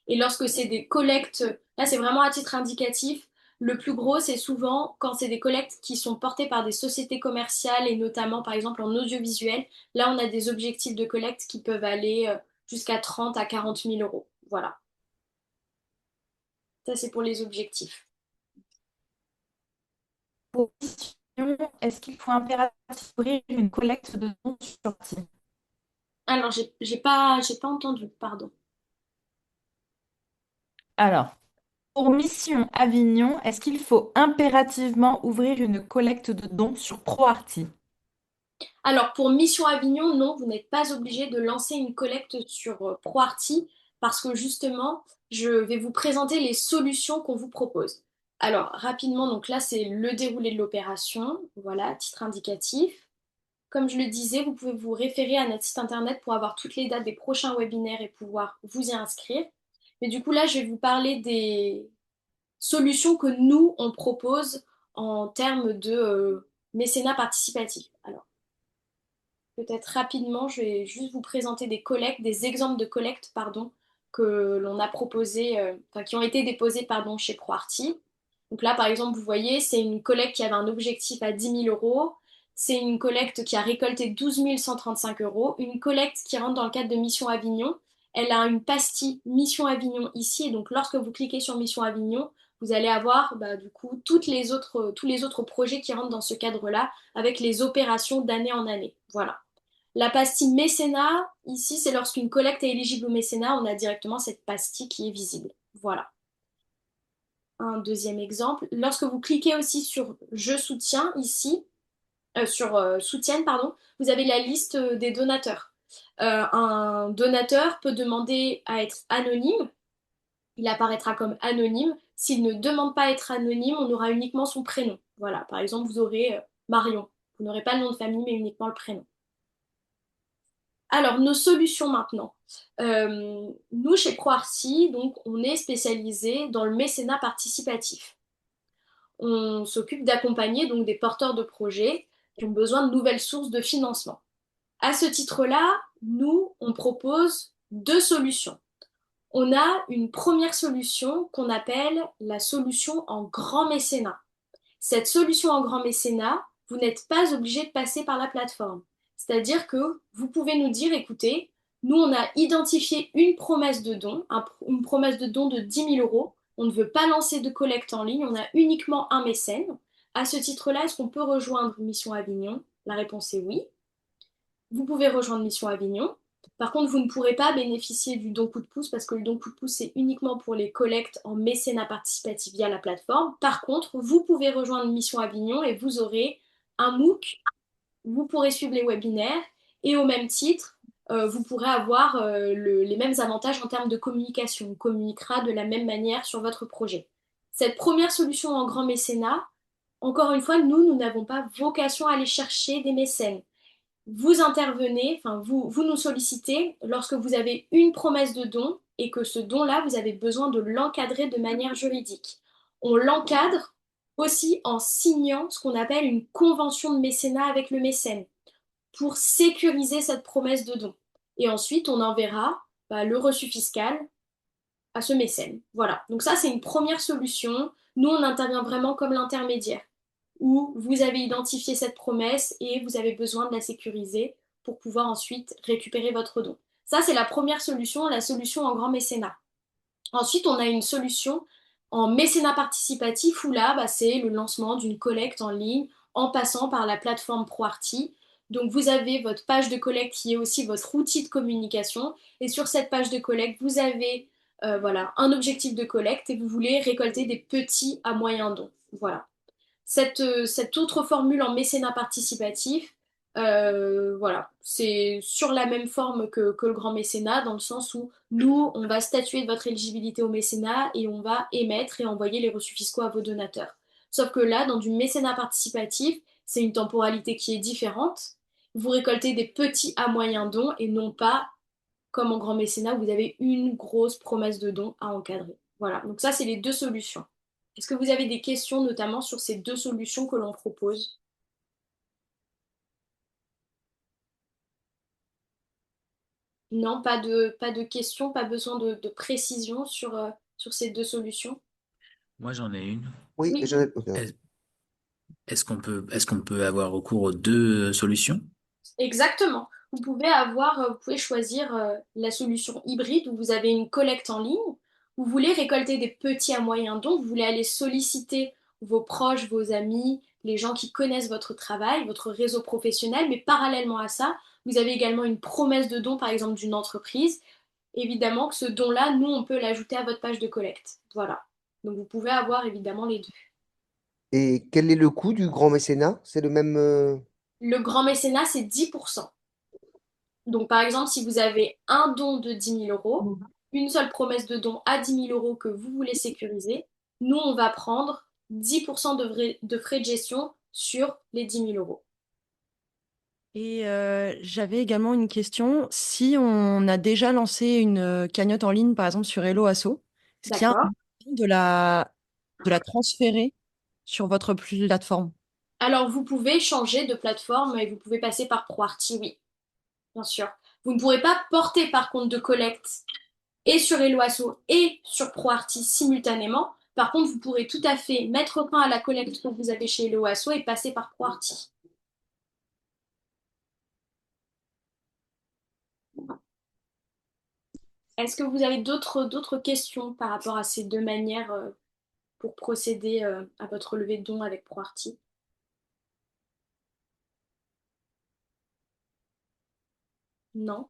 S6: Et lorsque c'est des collectes, là c'est vraiment à titre indicatif, le plus gros c'est souvent quand c'est des collectes qui sont portées par des sociétés commerciales et notamment par exemple en audiovisuel. Là on a des objectifs de collecte qui peuvent aller jusqu'à 30 à 40 000 euros. Voilà, ça c'est pour les objectifs.
S13: Pour Mission, est-ce qu'il faut impérativement ouvrir une collecte de dons sur Arty?
S6: Alors j'ai pas entendu, pardon.
S13: Alors, pour Mission Avignon, est-ce qu'il faut impérativement ouvrir une collecte de dons sur ProArty?
S6: Alors pour Mission Avignon, non, vous n'êtes pas obligé de lancer une collecte sur ProArty parce que justement, je vais vous présenter les solutions qu'on vous propose. Alors rapidement, donc là c'est le déroulé de l'opération, voilà, à titre indicatif. Comme je le disais, vous pouvez vous référer à notre site internet pour avoir toutes les dates des prochains webinaires et pouvoir vous y inscrire. Mais du coup là, je vais vous parler des solutions que nous, on propose en termes de mécénat participatif. Alors, peut-être rapidement, je vais juste vous présenter des collectes, des exemples de collectes, pardon, que l'on a proposés, enfin, qui ont été déposés, pardon, chez ProArty. Donc là, par exemple, vous voyez, c'est une collecte qui avait un objectif à 10 000 euros. C'est une collecte qui a récolté 12 135 euros. Une collecte qui rentre dans le cadre de Mission Avignon. Elle a une pastille Mission Avignon ici. Et donc, lorsque vous cliquez sur Mission Avignon, vous allez avoir du coup tous les autres projets qui rentrent dans ce cadre-là avec les opérations d'année en année. Voilà. La pastille mécénat, ici, c'est lorsqu'une collecte est éligible au mécénat, on a directement cette pastille qui est visible. Voilà. Un deuxième exemple. Lorsque vous cliquez aussi sur Je soutiens ici, sur Soutienne, pardon, vous avez la liste des donateurs. Un donateur peut demander à être anonyme. Il apparaîtra comme anonyme. S'il ne demande pas à être anonyme, on aura uniquement son prénom. Voilà. Par exemple, vous aurez Marion. Vous n'aurez pas le nom de famille, mais uniquement le prénom. Alors, nos solutions maintenant. Nous, chez ProArty, donc, on est spécialisé dans le mécénat participatif. On s'occupe d'accompagner donc des porteurs de projets qui ont besoin de nouvelles sources de financement. À ce titre-là, nous, on propose deux solutions. On a une première solution qu'on appelle la solution en grand mécénat. Cette solution en grand mécénat, vous n'êtes pas obligé de passer par la plateforme. C'est-à-dire que vous pouvez nous dire, écoutez, nous, on a identifié une promesse de don, une promesse de don de 10 000 euros. On ne veut pas lancer de collecte en ligne, on a uniquement un mécène. À ce titre-là, est-ce qu'on peut rejoindre Mission Avignon? La réponse est oui. Vous pouvez rejoindre Mission Avignon. Par contre, vous ne pourrez pas bénéficier du don coup de pouce parce que le don coup de pouce, c'est uniquement pour les collectes en mécénat participatif via la plateforme. Par contre, vous pouvez rejoindre Mission Avignon et vous aurez un MOOC, vous pourrez suivre les webinaires et au même titre, vous pourrez avoir les mêmes avantages en termes de communication. On communiquera de la même manière sur votre projet. Cette première solution en grand mécénat, encore une fois, nous n'avons pas vocation à aller chercher des mécènes. Vous intervenez, enfin vous nous sollicitez lorsque vous avez une promesse de don et que ce don-là, vous avez besoin de l'encadrer de manière juridique. On l'encadre aussi en signant ce qu'on appelle une convention de mécénat avec le mécène pour sécuriser cette promesse de don. Et ensuite, on enverra le reçu fiscal à ce mécène. Voilà. Donc ça, c'est une première solution. Nous, on intervient vraiment comme l'intermédiaire où vous avez identifié cette promesse et vous avez besoin de la sécuriser pour pouvoir ensuite récupérer votre don. Ça, c'est la première solution, la solution en grand mécénat. Ensuite, on a une solution en mécénat participatif où là, c'est le lancement d'une collecte en ligne en passant par la plateforme ProArty. Donc, vous avez votre page de collecte qui est aussi votre outil de communication. Et sur cette page de collecte, vous avez un objectif de collecte et vous voulez récolter des petits à moyens dons. Voilà. Cette autre formule en mécénat participatif, c'est sur la même forme que le grand mécénat, dans le sens où nous, on va statuer de votre éligibilité au mécénat et on va émettre et envoyer les reçus fiscaux à vos donateurs. Sauf que là, dans du mécénat participatif, c'est une temporalité qui est différente. Vous récoltez des petits à moyens dons et non pas comme en grand mécénat où vous avez une grosse promesse de don à encadrer. Voilà, donc ça, c'est les deux solutions. Est-ce que vous avez des questions notamment sur ces deux solutions que l'on propose? Non, pas de questions, pas besoin de précision sur ces deux solutions?
S14: Moi, j'en ai une.
S9: Oui,
S6: Oui,
S9: ok.
S14: Est-ce qu'on peut avoir recours aux deux solutions?
S6: exactement. Vous pouvez choisir la solution hybride où vous avez une collecte en ligne. Vous voulez récolter des petits à moyens dons, vous voulez aller solliciter vos proches, vos amis, les gens qui connaissent votre travail, votre réseau professionnel, mais parallèlement à ça, vous avez également une promesse de don, par exemple, d'une entreprise. Évidemment que ce don-là, nous, on peut l'ajouter à votre page de collecte. Voilà. Donc vous pouvez avoir évidemment les deux.
S9: Et quel est le coût du grand mécénat? C'est le même.
S6: Le grand mécénat, c'est 10%. Donc, par exemple, si vous avez un don de 10 000 euros, une seule promesse de don à 10 000 euros que vous voulez sécuriser, nous, on va prendre 10% de frais de gestion sur les 10 000 euros.
S15: Et j'avais également une question. Si on a déjà lancé une cagnotte en ligne, par exemple sur Hello Asso, est-ce qu'il y a un
S6: D'accord.
S15: moyen de la transférer sur votre plateforme?
S6: Alors, vous pouvez changer de plateforme et vous pouvez passer par ProArty, oui, bien sûr. Vous ne pourrez pas porter par contre de collecte et sur Eloasso et sur ProArty simultanément. Par contre, vous pourrez tout à fait mettre fin à la collecte que vous avez chez Eloasso et passer par ProArty. Est-ce que vous avez d'autres questions par rapport à ces deux manières pour procéder à votre levée de dons avec ProArty? Non?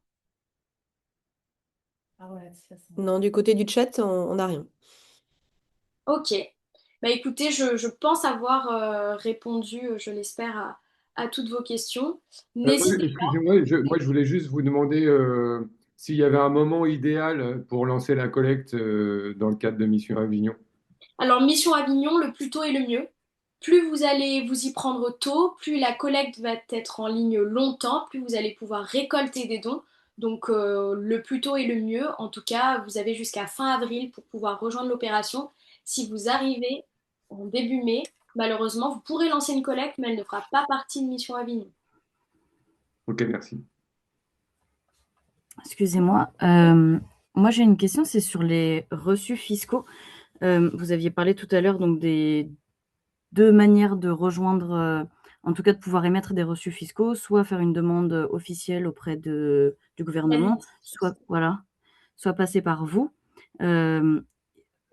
S1: Non, du côté du chat, on n'a rien.
S6: Ok. Bah écoutez, je pense avoir répondu, je l'espère, à toutes vos questions.
S16: Oui,
S6: N'hésitez
S16: excusez-moi, moi je voulais juste vous demander s'il y avait un moment idéal pour lancer la collecte dans le cadre de Mission Avignon.
S6: Alors, Mission Avignon, le plus tôt est le mieux. Plus vous allez vous y prendre tôt, plus la collecte va être en ligne longtemps, plus vous allez pouvoir récolter des dons. Donc le plus tôt est le mieux. En tout cas, vous avez jusqu'à fin avril pour pouvoir rejoindre l'opération. Si vous arrivez en début mai, malheureusement, vous pourrez lancer une collecte, mais elle ne fera pas partie de Mission Avignon.
S16: Ok, merci.
S17: Excusez-moi. Moi, j'ai une question, c'est sur les reçus fiscaux. Vous aviez parlé tout à l'heure donc des deux manières de rejoindre, en tout cas de pouvoir émettre des reçus fiscaux, soit faire une demande officielle auprès du gouvernement, soit voilà, soit passer par vous. Euh,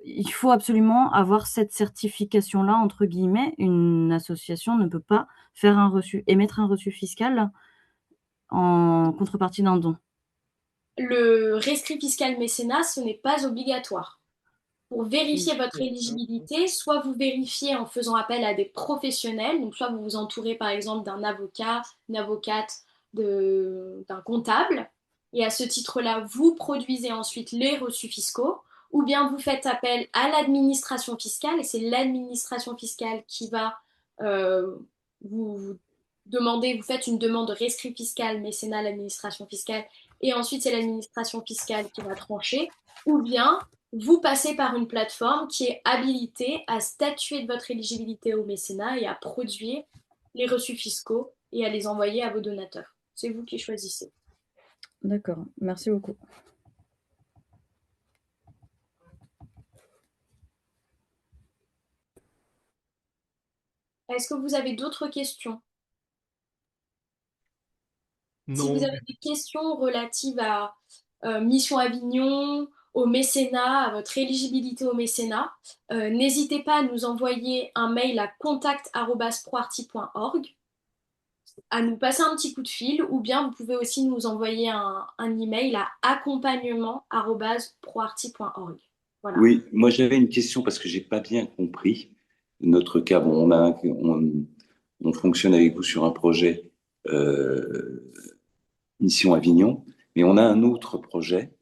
S17: il faut absolument avoir cette certification-là, entre guillemets. Une association ne peut pas faire un reçu, émettre un reçu fiscal en contrepartie d'un don.
S6: Le rescrit fiscal mécénat, ce n'est pas obligatoire. Pour vérifier votre éligibilité, soit vous vérifiez en faisant appel à des professionnels, donc soit vous vous entourez par exemple d'un avocat, une avocate, d'un comptable, et à ce titre-là, vous produisez ensuite les reçus fiscaux, ou bien vous faites appel à l'administration fiscale, et c'est l'administration fiscale qui va vous demander, vous faites une demande de rescrit fiscal mécénat à l'administration fiscale, et ensuite c'est l'administration fiscale qui va trancher, ou bien vous passez par une plateforme qui est habilitée à statuer de votre éligibilité au mécénat et à produire les reçus fiscaux et à les envoyer à vos donateurs. C'est vous qui choisissez.
S17: D'accord, merci beaucoup.
S6: Est-ce que vous avez d'autres questions? Si vous
S18: Non.
S6: avez des questions relatives à Mission Avignon, au mécénat, à votre éligibilité au mécénat, n'hésitez pas à nous envoyer un mail à contact@proarty.org, à nous passer un petit coup de fil, ou bien vous pouvez aussi nous envoyer un email à accompagnement@proarty.org. Voilà.
S18: Oui, moi j'avais une question parce que j'ai pas bien compris notre cas. Bon, on fonctionne avec vous sur un projet Mission Avignon, mais on a un autre projet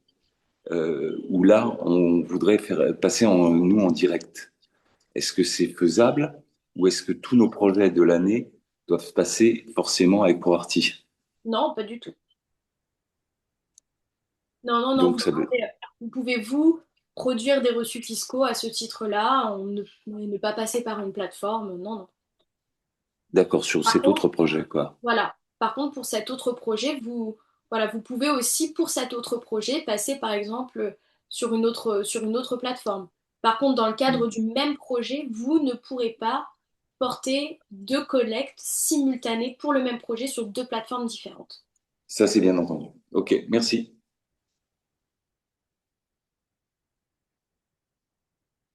S18: où là on voudrait faire passer nous en direct. Est-ce que c'est faisable ou est-ce que tous nos projets de l'année doivent passer forcément avec ProArty?
S6: Non, pas du tout. Non, non, non,
S18: Donc ça veut.
S6: vous pouvez vous produire des reçus fiscaux à ce titre-là, ne pas passer par une plateforme, non, non.
S18: D'accord, sur
S6: Par
S18: cet
S6: contre,
S18: autre projet, quoi.
S6: voilà. Par contre, pour cet autre projet, voilà, vous pouvez aussi, pour cet autre projet, passer par exemple sur une autre plateforme. Par contre, dans le cadre du même projet, vous ne pourrez pas porter deux collectes simultanées pour le même projet sur deux plateformes différentes.
S18: Ça, c'est bien entendu. Ok, merci.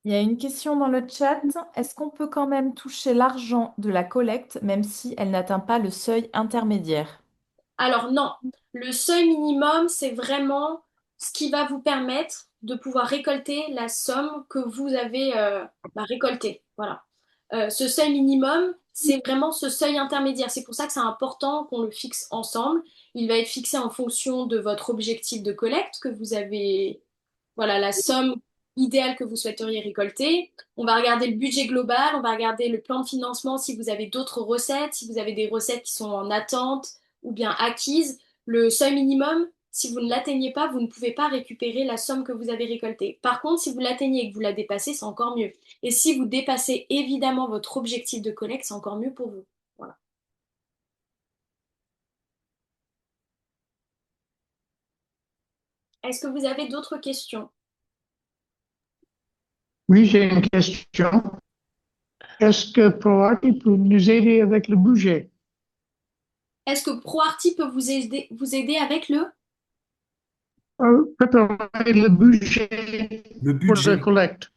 S13: Il y a une question dans le chat. Est-ce qu'on peut quand même toucher l'argent de la collecte même si elle n'atteint pas le seuil intermédiaire?
S6: Alors non, le seuil minimum, c'est vraiment ce qui va vous permettre de pouvoir récolter la somme que vous avez récoltée. Voilà. Ce seuil minimum, c'est vraiment ce seuil intermédiaire. C'est pour ça que c'est important qu'on le fixe ensemble. Il va être fixé en fonction de votre objectif de collecte que vous avez, voilà, la somme idéale que vous souhaiteriez récolter. On va regarder le budget global, on va regarder le plan de financement si vous avez d'autres recettes, si vous avez des recettes qui sont en attente ou bien acquises. Le seuil minimum, si vous ne l'atteignez pas, vous ne pouvez pas récupérer la somme que vous avez récoltée. Par contre, si vous l'atteignez et que vous la dépassez, c'est encore mieux. Et si vous dépassez évidemment votre objectif de collecte, c'est encore mieux pour vous. Voilà. Est-ce que vous avez d'autres questions?
S19: Oui, j'ai une question. Est-ce que ProArty peut nous aider avec le budget?
S6: Est-ce que ProArty peut vous aider avec le
S19: Préparer le budget pour la collecte.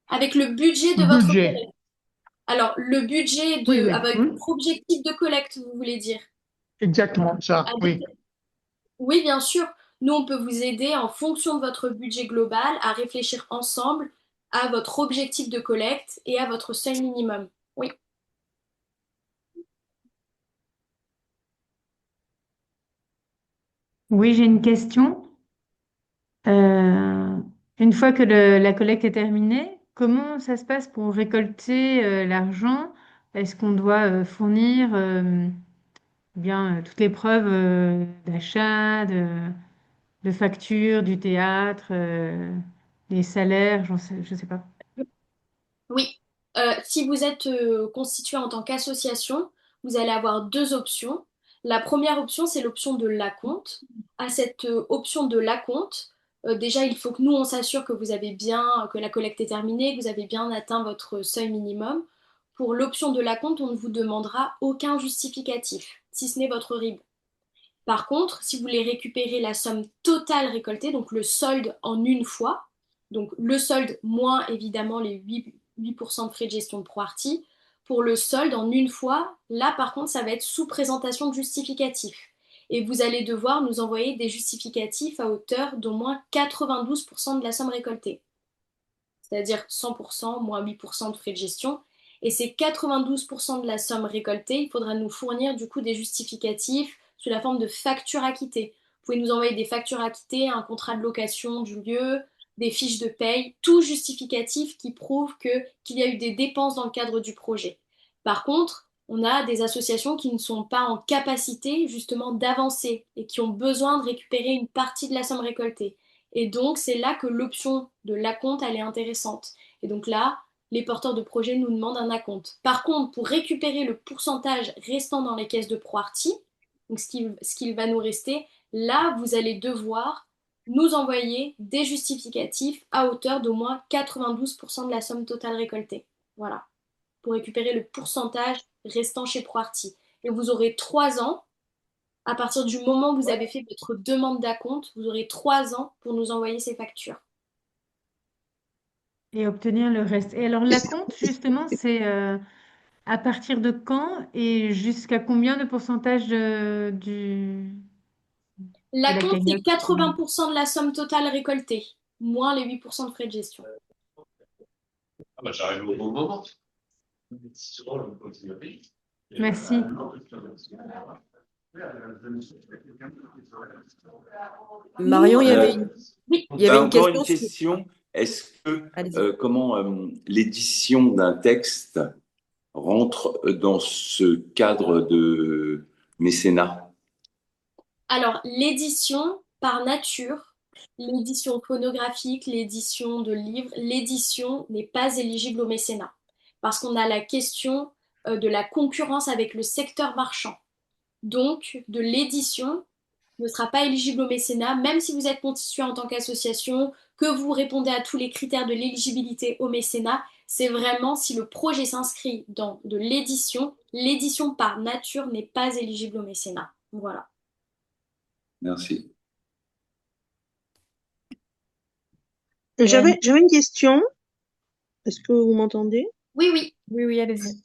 S6: avec le budget de
S19: Le
S6: votre
S19: budget.
S6: collecte? Alors, le budget
S19: Oui, oui,
S6: avec
S19: oui.
S6: votre objectif de collecte, vous voulez dire?
S19: Exactement ça, oui.
S6: Oui, bien sûr. Nous, on peut vous aider en fonction de votre budget global à réfléchir ensemble à votre objectif de collecte et à votre seuil minimum. Oui.
S20: Oui, j'ai une question. Euh, une fois que la collecte est terminée, comment ça se passe pour récolter l'argent? Est-ce qu'on doit fournir toutes les preuves d'achat, de facture, du théâtre, des salaires, je sais pas.
S6: Oui, si vous êtes constitué en tant qu'association, vous allez avoir deux options. La première option, c'est l'option de l'acompte. À cette option de l'acompte, déjà, il faut que nous, on s'assure que vous avez bien, que la collecte est terminée, que vous avez bien atteint votre seuil minimum. Pour l'option de l'acompte, on ne vous demandera aucun justificatif, si ce n'est votre RIB. Par contre, si vous voulez récupérer la somme totale récoltée, donc le solde en une fois, donc le solde moins évidemment les 8% de frais de gestion de ProArty, pour le solde en une fois, là par contre ça va être sous présentation de justificatif. Et vous allez devoir nous envoyer des justificatifs à hauteur d'au moins 92% de la somme récoltée. C'est-à-dire 100% moins 8% de frais de gestion. Et ces 92% de la somme récoltée, il faudra nous fournir du coup des justificatifs sous la forme de factures acquittées. Vous pouvez nous envoyer des factures acquittées, un contrat de location du lieu, des fiches de paye, tout justificatif qui prouve qu'il y a eu des dépenses dans le cadre du projet. Par contre, on a des associations qui ne sont pas en capacité justement d'avancer et qui ont besoin de récupérer une partie de la somme récoltée. Et donc, c'est là que l'option de l'acompte, elle est intéressante. Et donc là, les porteurs de projets nous demandent un acompte. Par contre, pour récupérer le pourcentage restant dans les caisses de ProArty, donc ce qu'il va nous rester, là, vous allez devoir nous envoyer des justificatifs à hauteur d'au moins 92% de la somme totale récoltée. Voilà, pour récupérer le pourcentage restant chez ProArty. Et vous aurez 3 ans, à partir du moment où vous avez fait votre demande d'acompte, vous aurez 3 ans pour nous envoyer ces factures.
S20: Et obtenir le reste. Et alors, l'acompte, justement, c'est à partir de quand et jusqu'à combien de pourcentage de la
S6: L'acompte, c'est
S20: cagnotte?
S6: 80% de la somme totale récoltée, moins les 8% de frais de gestion.
S21: Ah bah, j'arrive au bon moment.
S20: Merci.
S1: Marion, il y avait une
S18: Encore une
S1: question.
S18: question. Est-ce que
S1: Allez-y.
S18: comment l'édition d'un texte rentre dans ce cadre de mécénat?
S6: Alors, l'édition, par nature, l'édition phonographique, l'édition de livres, l'édition n'est pas éligible au mécénat. Parce qu'on a la question de la concurrence avec le secteur marchand. Donc, de l'édition ne sera pas éligible au mécénat, même si vous êtes constitué en tant qu'association, que vous répondez à tous les critères de l'éligibilité au mécénat. C'est vraiment si le projet s'inscrit dans de l'édition par nature n'est pas éligible au mécénat. Voilà.
S18: Merci.
S22: J'avais une question. Est-ce que vous m'entendez?
S6: Oui, oui.
S13: Oui, allez-y.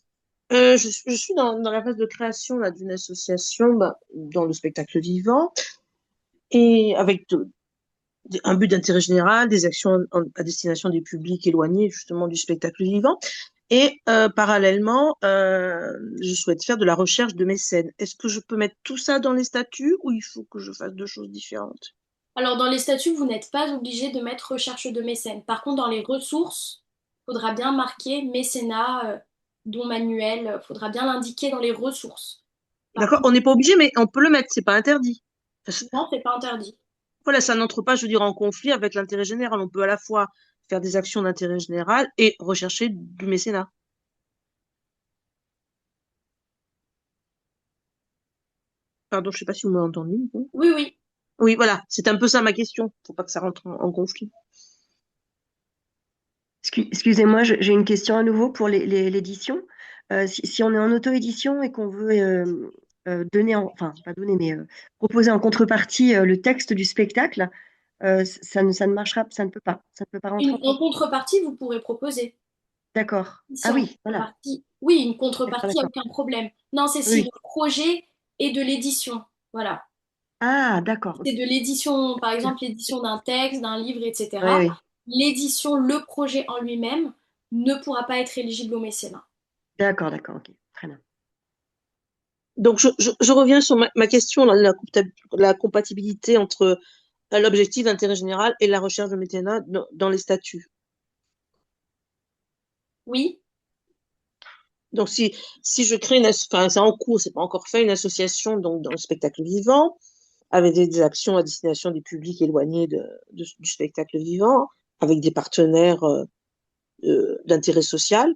S22: Je suis dans la phase de création là, d'une association dans le spectacle vivant et avec un but d'intérêt général, des actions à destination des publics éloignés justement du spectacle vivant. Et parallèlement, je souhaite faire de la recherche de mécènes. Est-ce que je peux mettre tout ça dans les statuts ou il faut que je fasse deux choses différentes?
S6: Alors, dans les statuts, vous n'êtes pas obligé de mettre recherche de mécène. Par contre, dans les ressources, il faudra bien marquer mécénat, don manuel, il faudra bien l'indiquer dans les ressources.
S22: D'accord, on n'est pas obligé, mais on peut le mettre, c'est pas interdit.
S6: Non, c'est pas interdit.
S22: Voilà, ça n'entre pas, je veux dire, en conflit avec l'intérêt général. On peut à la fois faire des actions d'intérêt général et rechercher du mécénat. Pardon, je sais pas si vous m'avez entendu.
S6: Oui, oui.
S22: Oui, voilà, c'est un peu ça ma question. Faut pas que ça rentre en conflit.
S23: Excusez-moi, j'ai une question à nouveau pour l'édition. Si on est en auto-édition et qu'on veut donner, enfin, pas donner, mais proposer en contrepartie le texte du spectacle, ça ne marchera, ça ne peut pas. Ça ne peut pas rentrer
S6: En contrepartie, vous pourrez proposer.
S23: D'accord.
S6: Si
S23: Ah
S6: en
S23: oui, voilà.
S6: contrepartie, oui, une contrepartie, il n'y a
S23: D'accord.
S6: aucun problème. Non, c'est si
S23: Oui.
S6: le projet est de l'édition. Voilà.
S23: Ah, d'accord.
S6: C'est de l'édition, par exemple, l'édition d'un texte, d'un livre, etc.
S23: Oui, oui.
S6: L'édition, le projet en lui-même, ne pourra pas être éligible au mécénat.
S23: D'accord, ok. Très bien.
S22: Donc, je reviens sur ma question, la compatibilité entre l'objectif d'intérêt général et la recherche de mécénat dans les statuts.
S6: Oui.
S22: Donc, si je crée enfin, c'est en cours, c'est pas encore fait, une association donc, dans le spectacle vivant, avec des actions à destination des publics éloignés du spectacle vivant, avec des partenaires d'intérêt social.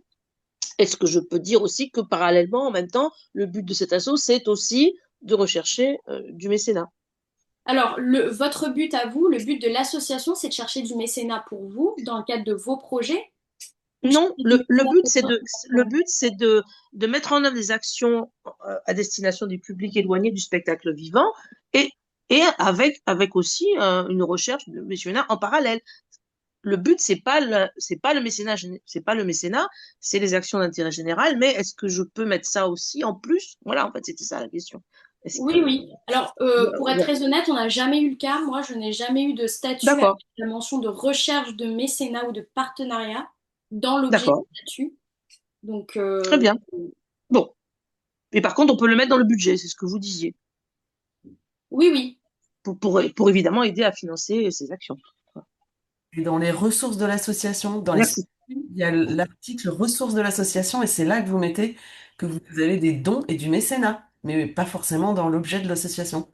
S22: Est-ce que je peux dire aussi que parallèlement, en même temps, le but de cet asso, c'est aussi de rechercher du mécénat?
S6: Alors, votre but à vous, le but de l'association, c'est de chercher du mécénat pour vous dans le cadre de vos projets.
S22: Non,
S6: Du mécénat pour
S22: le but, c'est de mettre en œuvre des actions à destination des publics éloignés du spectacle vivant et, et avec aussi une recherche de mécénat en parallèle. Le but, c'est pas le mécénat, c'est pas le mécénat, c'est les actions d'intérêt général, mais est-ce que je peux mettre ça aussi en plus? Voilà, en fait, c'était ça la question. Est-ce
S6: Oui,
S22: que,
S6: oui. Alors, pour être très honnête, on n'a jamais eu le cas. Moi, je n'ai jamais eu de statut avec
S22: D'accord,
S6: la mention de recherche de mécénat ou de partenariat dans l'objet
S22: d'accord,
S6: du statut. Donc,
S22: très bien. Bon. Et par contre, on peut le mettre dans le budget, c'est ce que vous disiez,
S6: oui, oui.
S22: pour évidemment aider à financer ces actions.
S5: Et dans les ressources de l'association, dans les
S22: Merci.
S5: statuts, il y a l'article ressources de l'association et c'est là que vous mettez que vous avez des dons et du mécénat, mais pas forcément dans l'objet de l'association.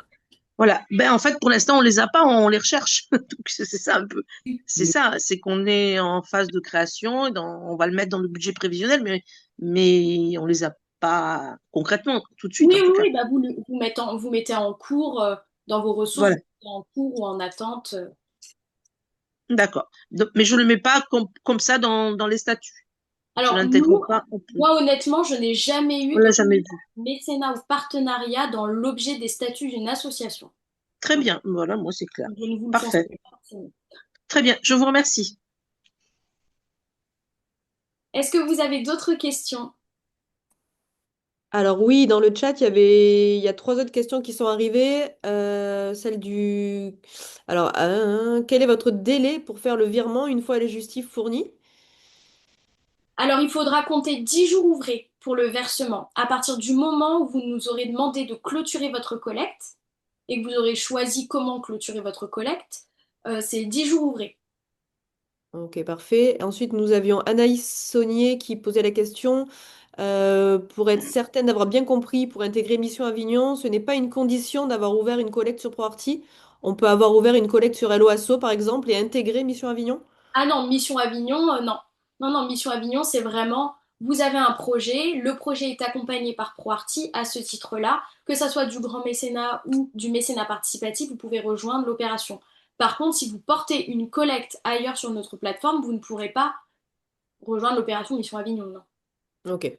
S22: Voilà. Ben, en fait, pour l'instant, on les a pas, on les recherche. Donc, c'est ça un peu. C'est
S5: Mais
S22: ça, c'est qu'on est en phase de création, et on va le mettre dans le budget prévisionnel, mais on les a pas concrètement, tout de suite
S6: Oui,
S22: en
S6: oui,
S22: tout cas.
S6: oui. Bah, vous mettez en cours dans vos ressources,
S22: Voilà,
S6: vous mettez en cours ou en attente.
S22: d'accord. Mais je le mets pas comme ça dans les statuts. Je
S6: Alors,
S22: l'intègre pas en plus.
S6: moi, honnêtement, je n'ai jamais
S22: On
S6: eu
S22: l'a
S6: de
S22: jamais vu.
S6: mécénat ou partenariat dans l'objet des statuts d'une association.
S22: Très bien. Voilà, moi, c'est clair.
S6: Je ne vous le
S22: Parfait.
S6: conseille pas forcément.
S22: Très bien. Je vous remercie.
S6: Est-ce que vous avez d'autres questions?
S2: Alors oui, dans le chat, il y a trois autres questions qui sont arrivées. Celle du... Alors, quel est votre délai pour faire le virement une fois les justifs fournis?
S6: Alors, il faudra compter 10 jours ouvrés pour le versement. À partir du moment où vous nous aurez demandé de clôturer votre collecte et que vous aurez choisi comment clôturer votre collecte, c'est 10 jours ouvrés.
S2: Ok, parfait. Ensuite, nous avions Anaïs Saunier qui posait la question. Pour être certaine d'avoir bien compris, pour intégrer Mission Avignon, ce n'est pas une condition d'avoir ouvert une collecte sur ProArty. On peut avoir ouvert une collecte sur Hello Asso, par exemple, et intégrer Mission Avignon?
S6: Ah non, Mission Avignon, non. Non, non, Mission Avignon, c'est vraiment, vous avez un projet, le projet est accompagné par ProArty à ce titre-là, que ça soit du grand mécénat ou du mécénat participatif, vous pouvez rejoindre l'opération. Par contre, si vous portez une collecte ailleurs sur notre plateforme, vous ne pourrez pas rejoindre l'opération Mission Avignon, non.
S2: Ok.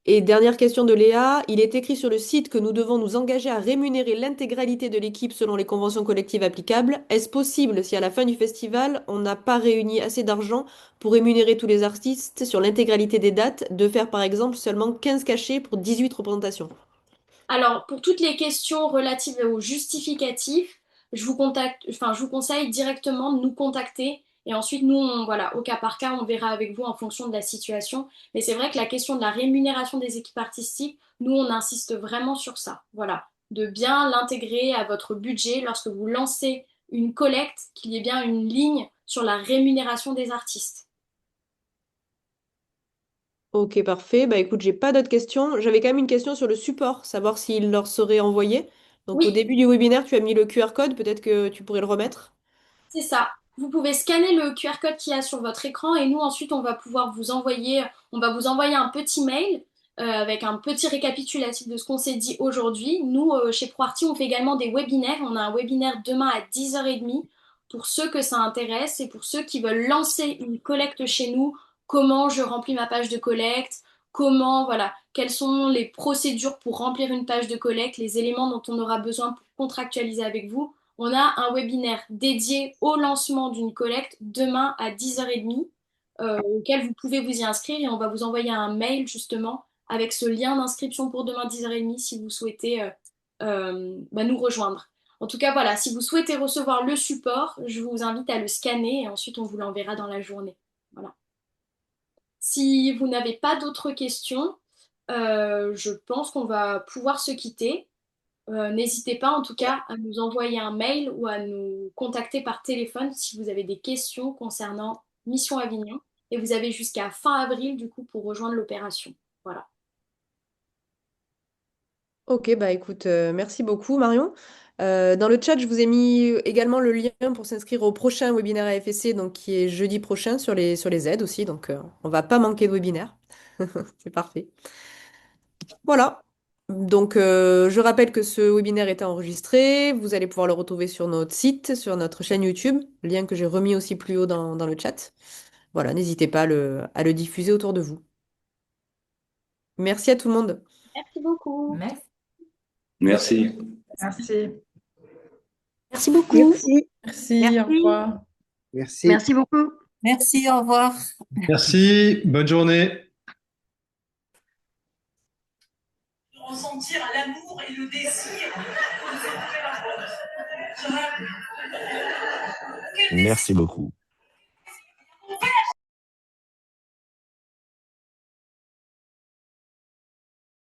S2: Et dernière question de Léa, il est écrit sur le site que nous devons nous engager à rémunérer l'intégralité de l'équipe selon les conventions collectives applicables. Est-ce possible si à la fin du festival, on n'a pas réuni assez d'argent pour rémunérer tous les artistes sur l'intégralité des dates, de faire par exemple seulement 15 cachets pour 18 représentations?
S6: Alors, pour toutes les questions relatives aux justificatifs, je vous conseille directement de nous contacter et ensuite nous, voilà, au cas par cas, on verra avec vous en fonction de la situation. Mais c'est vrai que la question de la rémunération des équipes artistiques, nous, on insiste vraiment sur ça. Voilà, de bien l'intégrer à votre budget lorsque vous lancez une collecte, qu'il y ait bien une ligne sur la rémunération des artistes.
S2: Ok, parfait. Bah écoute, j'ai pas d'autres questions. J'avais quand même une question sur le support, savoir s'il leur serait envoyé. Donc au
S6: Oui,
S2: début du webinaire, tu as mis le QR code, peut-être que tu pourrais le remettre.
S6: c'est ça. Vous pouvez scanner le QR code qu'il y a sur votre écran et nous ensuite on va vous envoyer un petit mail avec un petit récapitulatif de ce qu'on s'est dit aujourd'hui. Nous, chez ProArty, on fait également des webinaires. On a un webinaire demain à 10h30 pour ceux que ça intéresse et pour ceux qui veulent lancer une collecte chez nous. Comment je remplis ma page de collecte? Comment, voilà, quelles sont les procédures pour remplir une page de collecte, les éléments dont on aura besoin pour contractualiser avec vous. On a un webinaire dédié au lancement d'une collecte demain à 10h30 auquel vous pouvez vous y inscrire et on va vous envoyer un mail justement avec ce lien d'inscription pour demain 10h30 si vous souhaitez nous rejoindre. En tout cas, voilà, si vous souhaitez recevoir le support, je vous invite à le scanner et ensuite on vous l'enverra dans la journée. Voilà. Si vous n'avez pas d'autres questions, je pense qu'on va pouvoir se quitter. N'hésitez pas en tout cas à nous envoyer un mail ou à nous contacter par téléphone si vous avez des questions concernant Mission Avignon. Et vous avez jusqu'à fin avril du coup pour rejoindre l'opération. Voilà.
S2: Ok, bah écoute, merci beaucoup Marion. Dans le chat, je vous ai mis également le lien pour s'inscrire au prochain webinaire AFSC, donc qui est jeudi prochain sur les aides aussi. Donc, on va pas manquer de webinaire. C'est parfait. Voilà. Donc, je rappelle que ce webinaire est enregistré. Vous allez pouvoir le retrouver sur notre site, sur notre chaîne YouTube, lien que j'ai remis aussi plus haut dans le chat. Voilà, n'hésitez pas à le diffuser autour de vous. Merci à tout le monde.
S6: Merci beaucoup.
S11: Merci.
S18: Merci.
S11: Merci.
S2: Merci beaucoup.
S23: Merci.
S11: Merci, au revoir.
S9: Merci.
S23: Merci beaucoup.
S3: Merci, au revoir.
S4: Merci, bonne journée.
S3: Ressentir l'amour et le désir de se trouver la porte.
S7: Merci beaucoup.